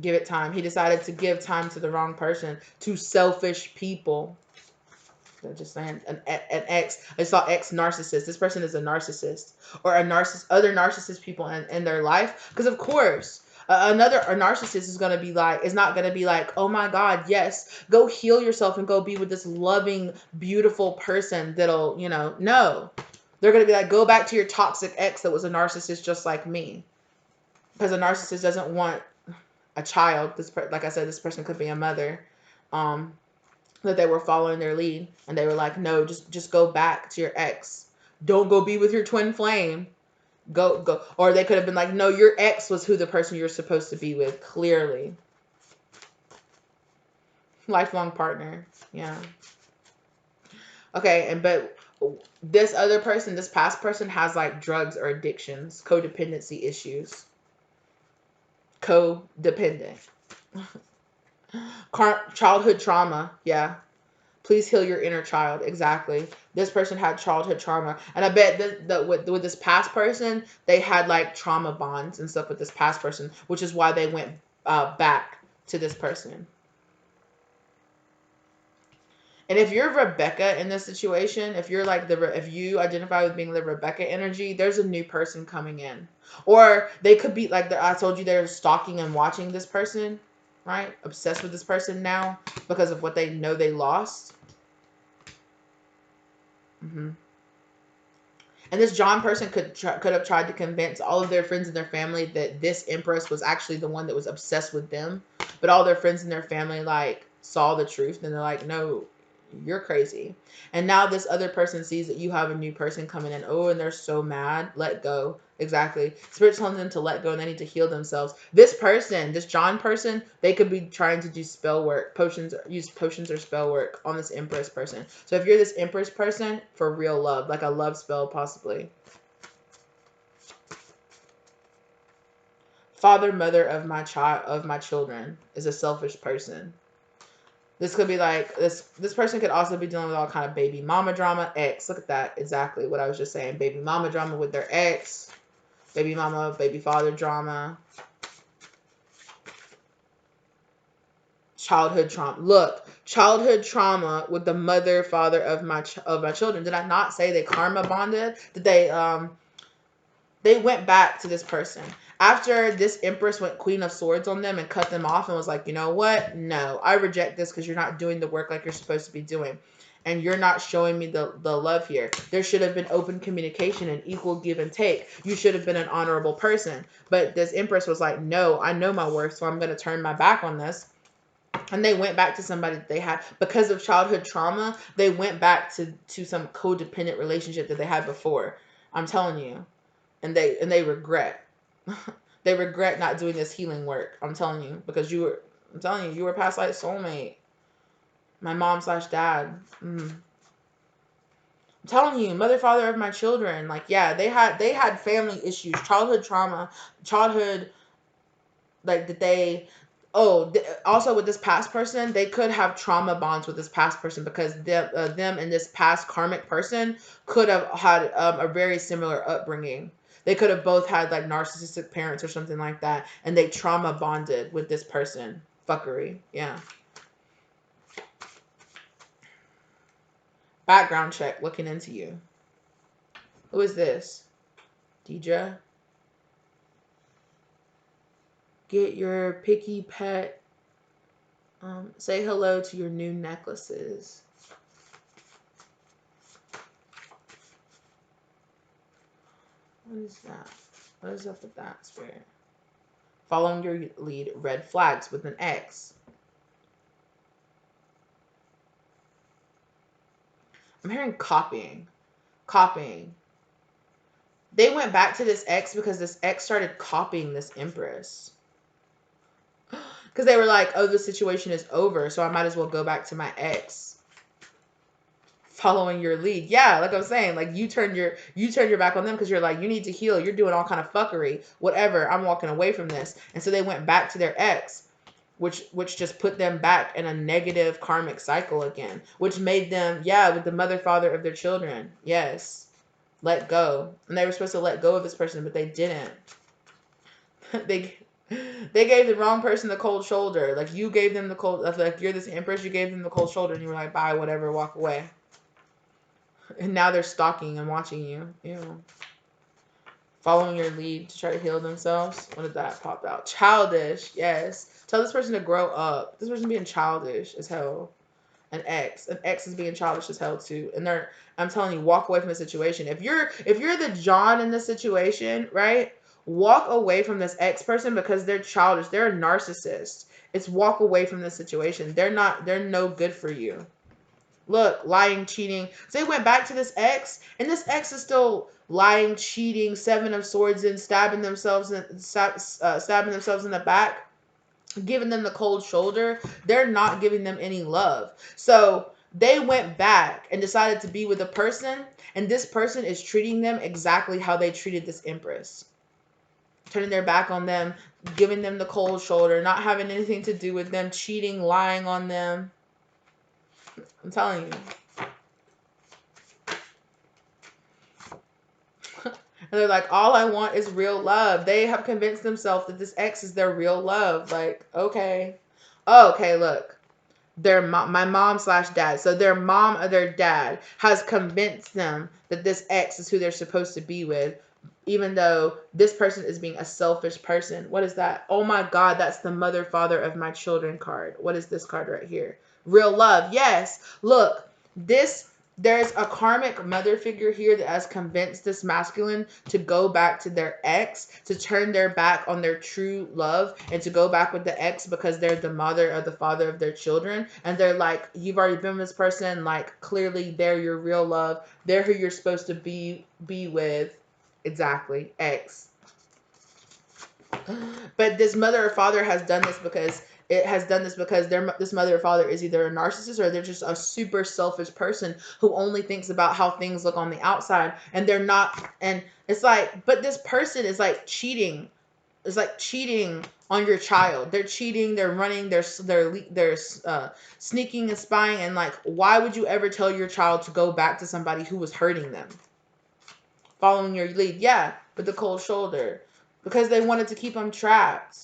Give it time. He decided to give time to the wrong person, to selfish people. Just saying, an ex. I saw ex narcissist. This person is a narcissist, or other narcissist people in their life. Because of course, a narcissist is not going to be like, oh my God, yes, go heal yourself and go be with this loving, beautiful person that'll, no. They're going to be like, go back to your toxic ex that was a narcissist just like me. Because a narcissist doesn't want a child. Like I said, this person could be a mother. That they were following their lead, and they were like, no, just go back to your ex. Don't go be with your twin flame. Go. Or they could have been like, no, your ex was who the person you're supposed to be with, clearly. Lifelong partner. Yeah. Okay, but this other person, this past person, has like drugs or addictions, codependency issues. Codependent. Childhood trauma. Yeah. Please heal your inner child. Exactly. This person had childhood trauma. And I bet with this past person, they had like trauma bonds and stuff with this past person, which is why they went back to this person. And if you're Rebecca in this situation, if you're like if you identify with being the Rebecca energy, there's a new person coming in. Or they could be like, I told you, they're stalking and watching this person, right? Obsessed with this person now because of what they know they lost. Mm-hmm. And this John person could have tried to convince all of their friends and their family that this Empress was actually the one that was obsessed with them. But all their friends and their family like saw the truth and they're like, no, you're crazy. And now this other person sees that you have a new person coming in. Oh, and they're so mad. Let go. Exactly. Spirit's telling them to let go and they need to heal themselves. This person, this John person, they could be trying to do spell work, use potions or spell work on this Empress person. So if you're this Empress person, for real love, like a love spell possibly. Father, mother of my children is a selfish person. This could be like this person could also be dealing with all kind of baby mama drama. Ex, look at that, exactly what I was just saying. Baby mama drama with their ex, baby mama, baby father drama, childhood trauma. Look, childhood trauma with the mother, father of my children. Did I not say they karma bonded? Did they went back to this person after this Empress went Queen of Swords on them and cut them off and was like, you know what? No, I reject this because you're not doing the work like you're supposed to be doing. And you're not showing me the love here. There should have been open communication and equal give and take. You should have been an honorable person. But this Empress was like, no, I know my worth, so I'm going to turn my back on this. And they went back to somebody that they had because of childhood trauma. They went back to some codependent relationship that they had before. I'm telling you. And they regret. They regret not doing this healing work. I'm telling you, because you were a past life soulmate. My mom / dad. I'm telling you, mother, father of my children. Like, yeah, they had family issues, childhood trauma, childhood, like that they. Oh, also with this past person, they could have trauma bonds with this past person because them and this past karmic person could have had a very similar upbringing. They could have both had like narcissistic parents or something like that, and they trauma bonded with this person. Fuckery, yeah. Background check, looking into you. Who is this? Deidre? Get your picky pet. Say hello to your new necklaces. What is that? What is up with that, Spirit? Following your lead, red flags with an X. I'm hearing copying. Copying. They went back to this X because this X started copying this Empress. Because they were like, oh, the situation is over, so I might as well go back to my ex. Following your lead. Yeah, like I'm saying, like you turn your back on them because you're like, you need to heal. You're doing all kind of fuckery. Whatever. I'm walking away from this. And so they went back to their ex, which just put them back in a negative karmic cycle again, which made them, yeah, with the mother, father of their children. Yes. Let go. And they were supposed to let go of this person, but they didn't. They gave the wrong person the cold shoulder. Like you gave them the cold, like you're this Empress, you gave them the cold shoulder and you were like, bye, whatever, walk away. And now they're stalking and watching you. Ew. Following your lead to try to heal themselves. What did that pop out? Childish. Yes. Tell this person to grow up. This person being childish as hell. An ex is being childish as hell too. And I'm telling you, walk away from the situation. If you're the John in this situation, right? Walk away from this ex person because they're childish. They're a narcissist. It's walk away from this situation. They're no good for you. Look, lying, cheating. So they went back to this ex, and this ex is still lying, cheating, 7 of Swords in, stabbing themselves in the back, giving them the cold shoulder. They're not giving them any love. So they went back and decided to be with a person, and this person is treating them exactly how they treated this Empress. turning their back on them, giving them the cold shoulder, not having anything to do with them, cheating, lying on them. I'm telling you. And they're like, all I want is real love. They have convinced themselves that this ex is their real love. Like, okay. Oh, okay, look. My mom slash dad. So their mom or their dad has convinced them that this ex is who they're supposed to be with, even though this person is being a selfish person. What is that? Oh my God, that's the mother, father of my children card. What is this card right here? Real love. Yes. Look, there's a karmic mother figure here that has convinced this masculine to go back to their ex, to turn their back on their true love, and to go back with the ex because they're the mother or the father of their children. And they're like, you've already been with this person. Like, clearly they're your real love. They're who you're supposed to be with. Exactly. Ex. But this mother or father has done this because this mother or father is either a narcissist or they're just a super selfish person who only thinks about how things look on the outside, and they're not. And it's like, but this person is like cheating. It's like cheating on your child. They're cheating. They're running. They're sneaking and spying. And like, why would you ever tell your child to go back to somebody who was hurting them? Following your lead, yeah, with the cold shoulder. Because they wanted to keep them trapped.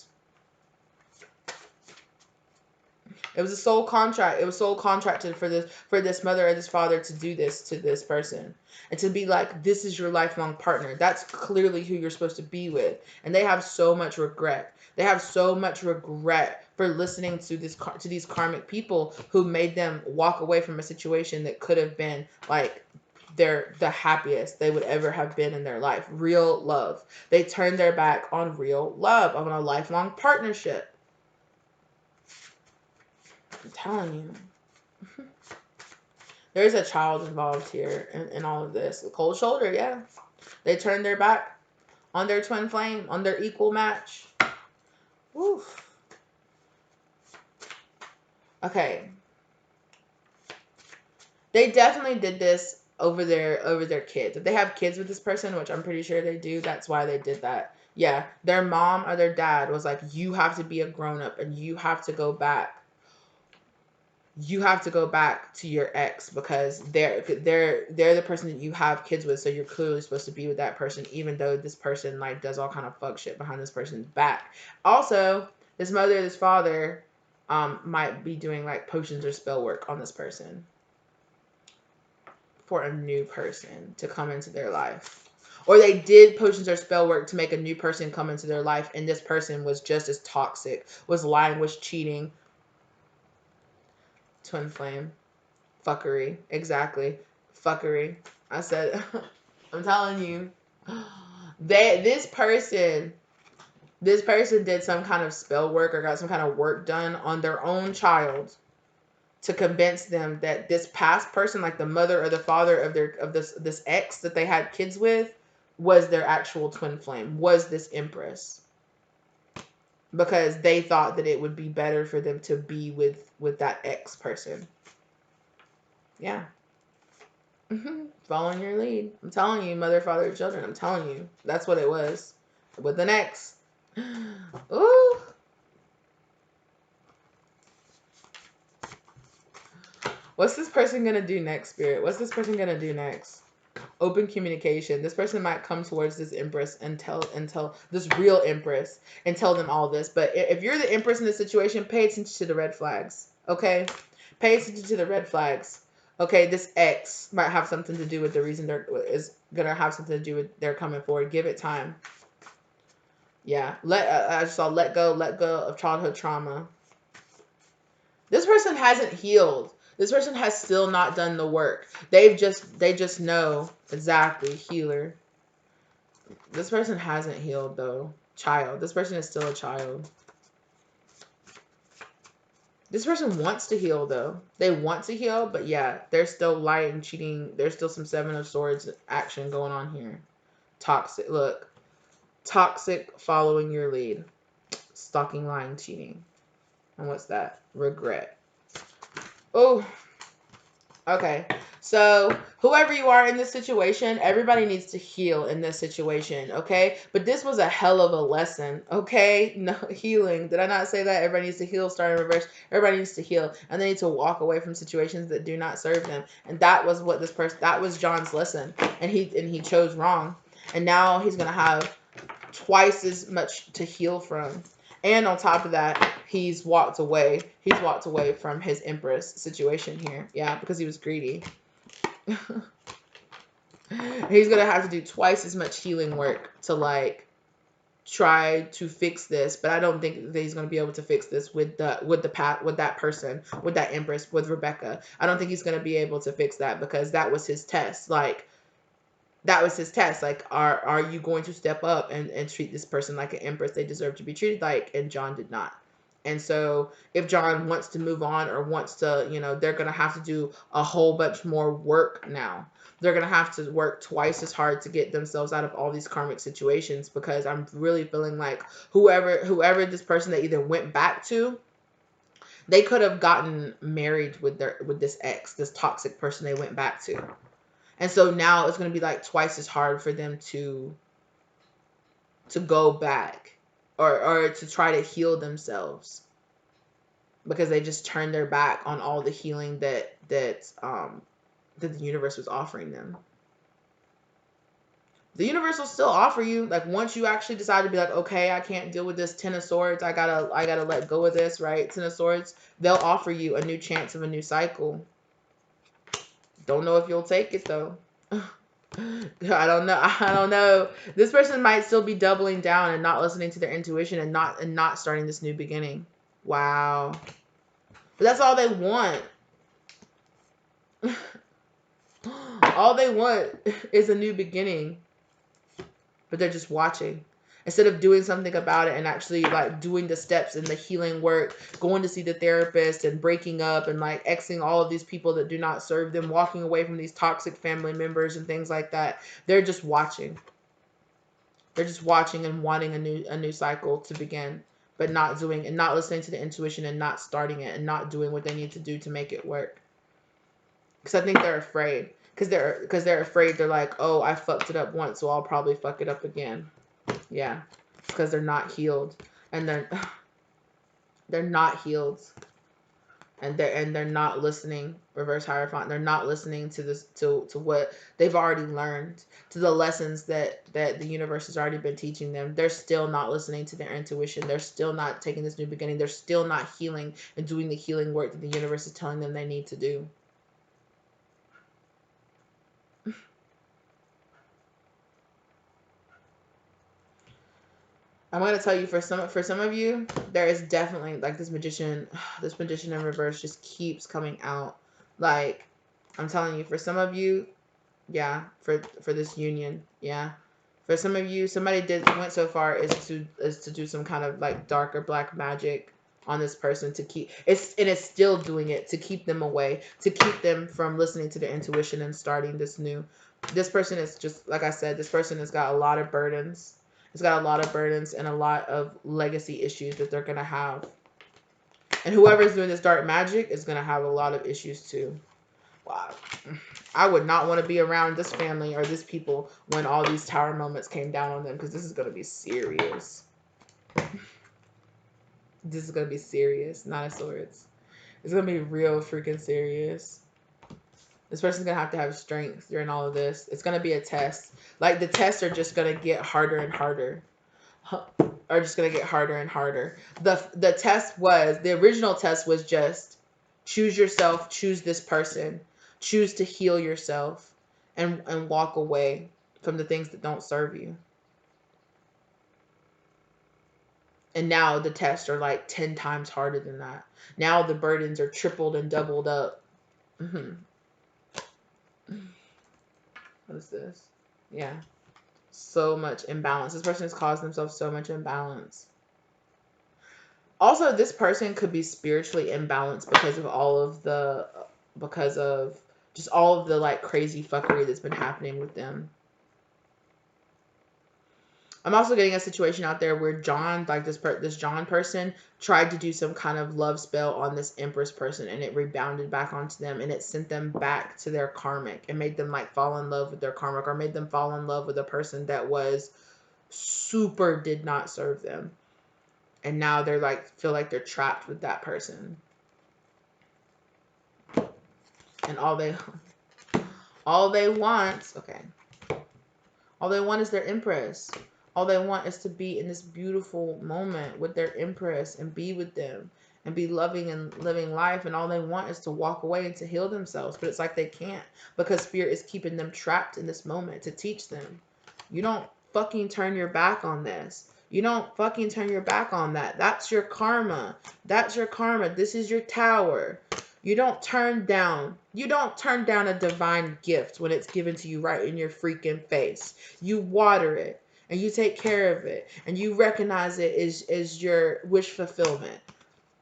It was a soul contract. It was soul contracted for this mother or this father to do this to this person. And to be like, this is your lifelong partner. That's clearly who you're supposed to be with. And they have so much regret. They have so much regret for listening to these karmic people who made them walk away from a situation that could have been like they're the happiest they would ever have been in their life. Real love. They turned their back on real love, on a lifelong partnership. I'm telling you. There's a child involved here in all of this. A cold shoulder, yeah. They turned their back on their twin flame, on their equal match. Woof. Okay. They definitely did this over their kids. If they have kids with this person, which I'm pretty sure they do, that's why they did that. Yeah, their mom or their dad was like, you have to be a grown-up and you have to go back. You have to go back to your ex because they're the person that you have kids with, so you're clearly supposed to be with that person, even though this person like does all kind of fuck shit behind this person's back. Also, this mother, this father, might be doing like potions or spell work on this person for a new person to come into their life. Or they did potions or spell work to make a new person come into their life, and this person was just as toxic, was lying, was cheating. Twin flame. Fuckery. Exactly. Fuckery. I said, I'm telling you. This person did some kind of spell work or got some kind of work done on their own child to convince them that this past person, like the mother or the father of this ex that they had kids with, was their actual twin flame, was this empress. Because they thought that it would be better for them to be with that ex person. Yeah. Following your lead. I'm telling you, mother, father, children. I'm telling you. That's what it was. With an ex. Ooh. What's this person going to do next, Spirit? What's this person going to do next? Open communication. This person might come towards this empress and tell this real empress and tell them all this. But if you're the empress in this situation, pay attention to the red flags. Okay? Pay attention to the red flags. Okay, this ex might have something to do with the reason is gonna have something to do with they're coming forward. Give it time. Yeah, I just saw let go of childhood trauma. This person hasn't healed. This person has still not done the work. They just know exactly healer. This person hasn't healed though. Child. This person is still a child. This person wants to heal, though. They want to heal, but yeah, they're still lying, cheating. There's still some Seven of Swords action going on here. Toxic. Look. Toxic following your lead. Stalking, lying, cheating. And what's that? Regret. Oh. Okay. So, whoever you are in this situation, everybody needs to heal in this situation, okay? But this was a hell of a lesson, okay? No healing. Did I not say that? Everybody needs to heal, start in reverse. Everybody needs to heal, and they need to walk away from situations that do not serve them. And that was what that was John's lesson. And he chose wrong. And now he's going to have twice as much to heal from. And on top of that, he's walked away. He's walked away from his Empress situation here. Yeah, because he was greedy. He's going to have to do twice as much healing work to like try to fix this, but I don't think that he's going to be able to fix this with that person, with that Empress, with Rebecca. I don't think he's going to be able to fix that because that was his test. Like that was his test. Like, are you going to step up and treat this person like an empress they deserve to be treated like? And John did not. And so if John wants to move on or wants to, they're going to have to do a whole bunch more work now. They're going to have to work twice as hard to get themselves out of all these karmic situations, because I'm really feeling like whoever this person that either went back to, they could have gotten married with this ex, this toxic person they went back to. And so now it's going to be like twice as hard for them to go back or to try to heal themselves, because they just turned their back on all the healing that the universe was offering them. The universe will still offer you, like, once you actually decide to be like, okay, I can't deal with this Ten of Swords, I gotta let go of this, right? Ten of Swords, they'll offer you a new chance of a new cycle. Don't know if you'll take it though. I don't know. I don't know. This person might still be doubling down and not listening to their intuition and not starting this new beginning. Wow. But that's all they want. All they want is a new beginning. But they're just watching. Instead of doing something about it and actually like doing the steps and the healing work, going to see the therapist and breaking up and like Xing all of these people that do not serve them, walking away from these toxic family members and things like that. They're just watching. They're just watching and wanting a new cycle to begin, but not doing and not listening to the intuition and not starting it and not doing what they need to do to make it work. Because I think they're afraid. Because they're afraid. They're like, oh, I fucked it up once, so I'll probably fuck it up again. Yeah, because they're not healed, and they're not healed, and they're not listening. Reverse Hierophant. They're not listening to this to what they've already learned, to the lessons that the universe has already been teaching them. They're still not listening to their intuition. They're still not taking this new beginning. They're still not healing and doing the healing work that the universe is telling them they need to do. I'm gonna tell you, for some of you, there is definitely like this magician in reverse just keeps coming out. Like, I'm telling you, for some of you, yeah, for this union, yeah. For some of you, somebody went so far as to do some kind of like dark or black magic on this person to keep it's still doing it to keep them away, to keep them from listening to their intuition and starting this new. This person is just, like I said, this person has got a lot of burdens. It's got a lot of burdens and a lot of legacy issues that they're gonna have. And whoever's doing this dark magic is gonna have a lot of issues too. Wow. I would not want to be around this family or this people when all these tower moments came down on them, because this is going to be serious. This is going to be serious. Nine of Swords. It's going to be real freaking serious. This person's going to have strength during all of this. It's going to be a test. Like, the tests are just going to get harder and harder. Are just going to get harder and harder. The test was, the original test was just choose yourself, choose this person. Choose to heal yourself and walk away from the things that don't serve you. And now the tests are like 10 times harder than that. Now the burdens are tripled and doubled up. What is this? Yeah. So much imbalance. This person has caused themselves so much imbalance. Also, this person could be spiritually imbalanced because of just all of the like crazy fuckery that's been happening with them. I'm also getting a situation out there where John, like this John person, tried to do some kind of love spell on this Empress person, and it rebounded back onto them, and it sent them back to their karmic and made them like fall in love with their karmic, or made them fall in love with a person that was super did not serve them, and now they're like feel like they're trapped with that person, and all they want, okay, all they want is their Empress. All they want is to be in this beautiful moment with their Empress and be with them and be loving and living life. And all they want is to walk away and to heal themselves. But it's like they can't, because Spirit is keeping them trapped in this moment to teach them. You don't fucking turn your back on this. You don't fucking turn your back on that. That's your karma. That's your karma. This is your tower. You don't turn down a divine gift when it's given to you right in your freaking face. You water it and you take care of it and you recognize it as your wish fulfillment.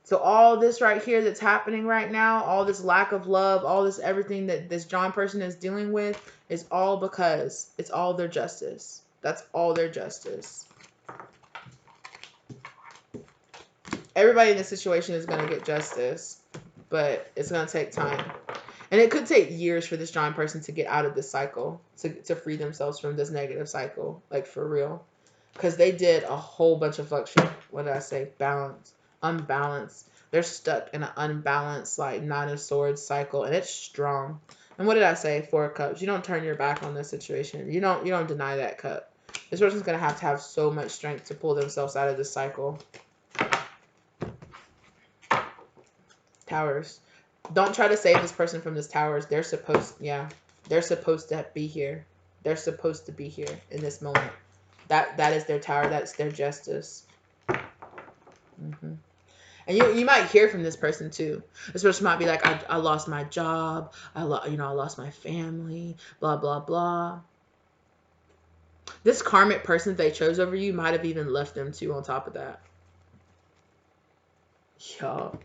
So all this right here that's happening right now, all this lack of love, all this everything that this John person is dealing with is all because it's all their justice. That's all their justice. Everybody in this situation is going to get justice, but it's going to take time. And it could take years for this John person to get out of this cycle, to free themselves from this negative cycle, like for real. Because they did a whole bunch of fluctuation. What did I say? Balance. Unbalanced. They're stuck in an unbalanced, like, Nine of Swords cycle, and it's strong. And what did I say? 4 of Cups. You don't turn your back on this situation. You don't deny that cup. This person's going to have so much strength to pull themselves out of this cycle. Towers. Don't try to save this person from this towers. They're supposed to be here. They're supposed to be here in this moment. That is their tower. That's their justice. And you might hear from this person too. This person might be like, I lost my job. I lost my family. Blah blah blah. This karmic person they chose over you might have even left them too. On top of that, y'all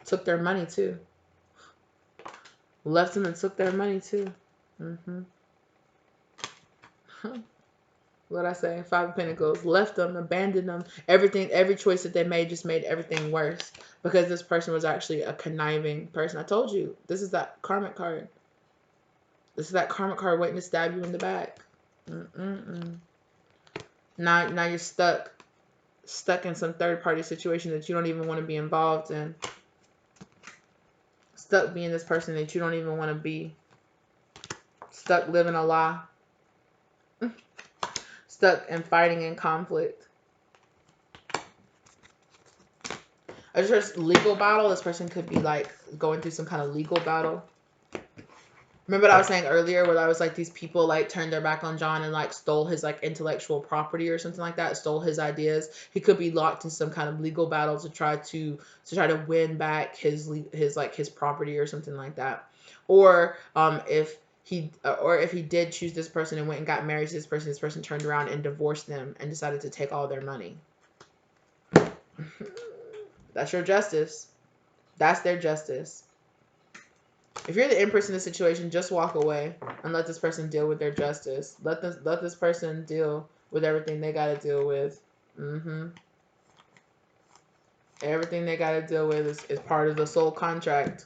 took their money too. Left them and took their money too. What I say? 5 of Pentacles. Left them, abandoned them. Everything, every choice that they made just made everything worse. Because this person was actually a conniving person. I told you, this is that karmic card. This is that karmic card waiting to stab you in the back. Now you're stuck. Stuck in some third-party situation that you don't even want to be involved in. Stuck being this person that you don't even want to be. Stuck living a lie. Stuck in fighting and conflict. I just heard legal battle. This person could be like going through some kind of legal battle. Remember what I was saying earlier, where I was like, these people like turned their back on John and like stole his like intellectual property or something like that, stole his ideas. He could be locked in some kind of legal battle to try to win back his property or something like that. Or if he did choose this person and went and got married to this person turned around and divorced them and decided to take all their money. That's your justice. That's their justice. If you're the Empress in this situation, just walk away and let this person deal with their justice. Let this person deal with everything they got to deal with. Everything they got to deal with is part of the soul contract.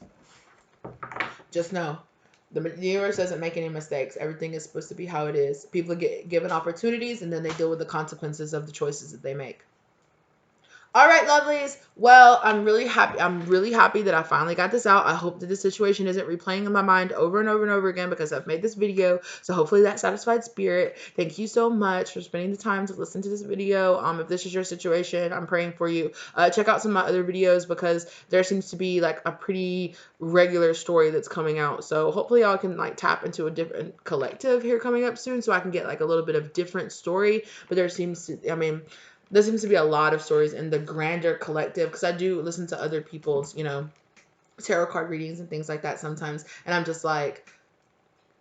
Just know, the universe doesn't make any mistakes. Everything is supposed to be how it is. People get given opportunities, and then they deal with the consequences of the choices that they make. All right, lovelies. Well, I'm really happy. I'm really happy that I finally got this out. I hope that this situation isn't replaying in my mind over and over and over again, because I've made this video. So hopefully that satisfied Spirit. Thank you so much for spending the time to listen to this video. If this is your situation, I'm praying for you. Check out some of my other videos, because there seems to be like a pretty regular story that's coming out. So hopefully y'all can like tap into a different collective here coming up soon, so I can get like a little bit of different story. But there seems to be a lot of stories in the grander collective, because I do listen to other people's, tarot card readings and things like that sometimes. And I'm just like,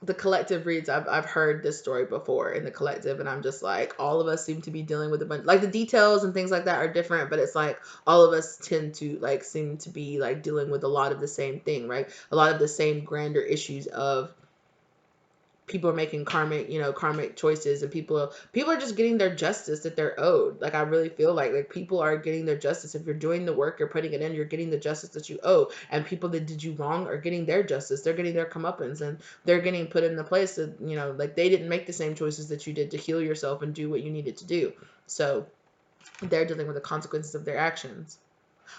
the collective reads, I've heard this story before in the collective, and I'm just like, all of us seem to be dealing with a bunch, like the details and things like that are different, but it's like all of us tend to like seem to be like dealing with a lot of the same thing, right? A lot of the same grander issues of people are making karmic choices, and people are just getting their justice that they're owed. Like, I really feel like people are getting their justice. If you're doing the work, you're putting it in, you're getting the justice that you owe. And people that did you wrong are getting their justice. They're getting their comeuppance, and they're getting put in the place that, like, they didn't make the same choices that you did to heal yourself and do what you needed to do. So they're dealing with the consequences of their actions.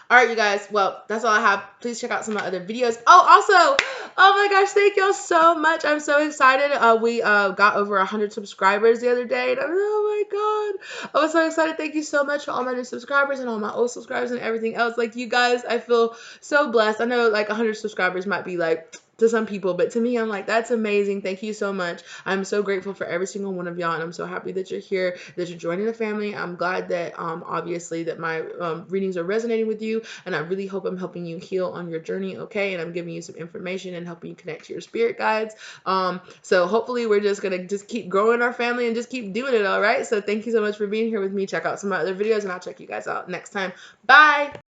All right, you guys. Well, that's all I have. Please check out some of my other videos. Oh, also, oh my gosh, thank y'all so much. I'm so excited. We got over 100 subscribers the other day, and oh my god, I was so excited. Thank you so much for all my new subscribers and all my old subscribers and everything else. Like, you guys, I feel so blessed. I know like 100 subscribers might be like to some people, but to me, I'm like, that's amazing. Thank you so much. I'm so grateful for every single one of y'all, and I'm so happy that you're here, that you're joining the family. I'm glad that obviously that my readings are resonating with you, and I really hope I'm helping you heal on your journey, okay? And I'm giving you some information and helping you connect to your spirit guides. So hopefully we're just gonna just keep growing our family and just keep doing it, all right? So thank you so much for being here with me. Check out some of my other videos, and I'll check you guys out next time. Bye.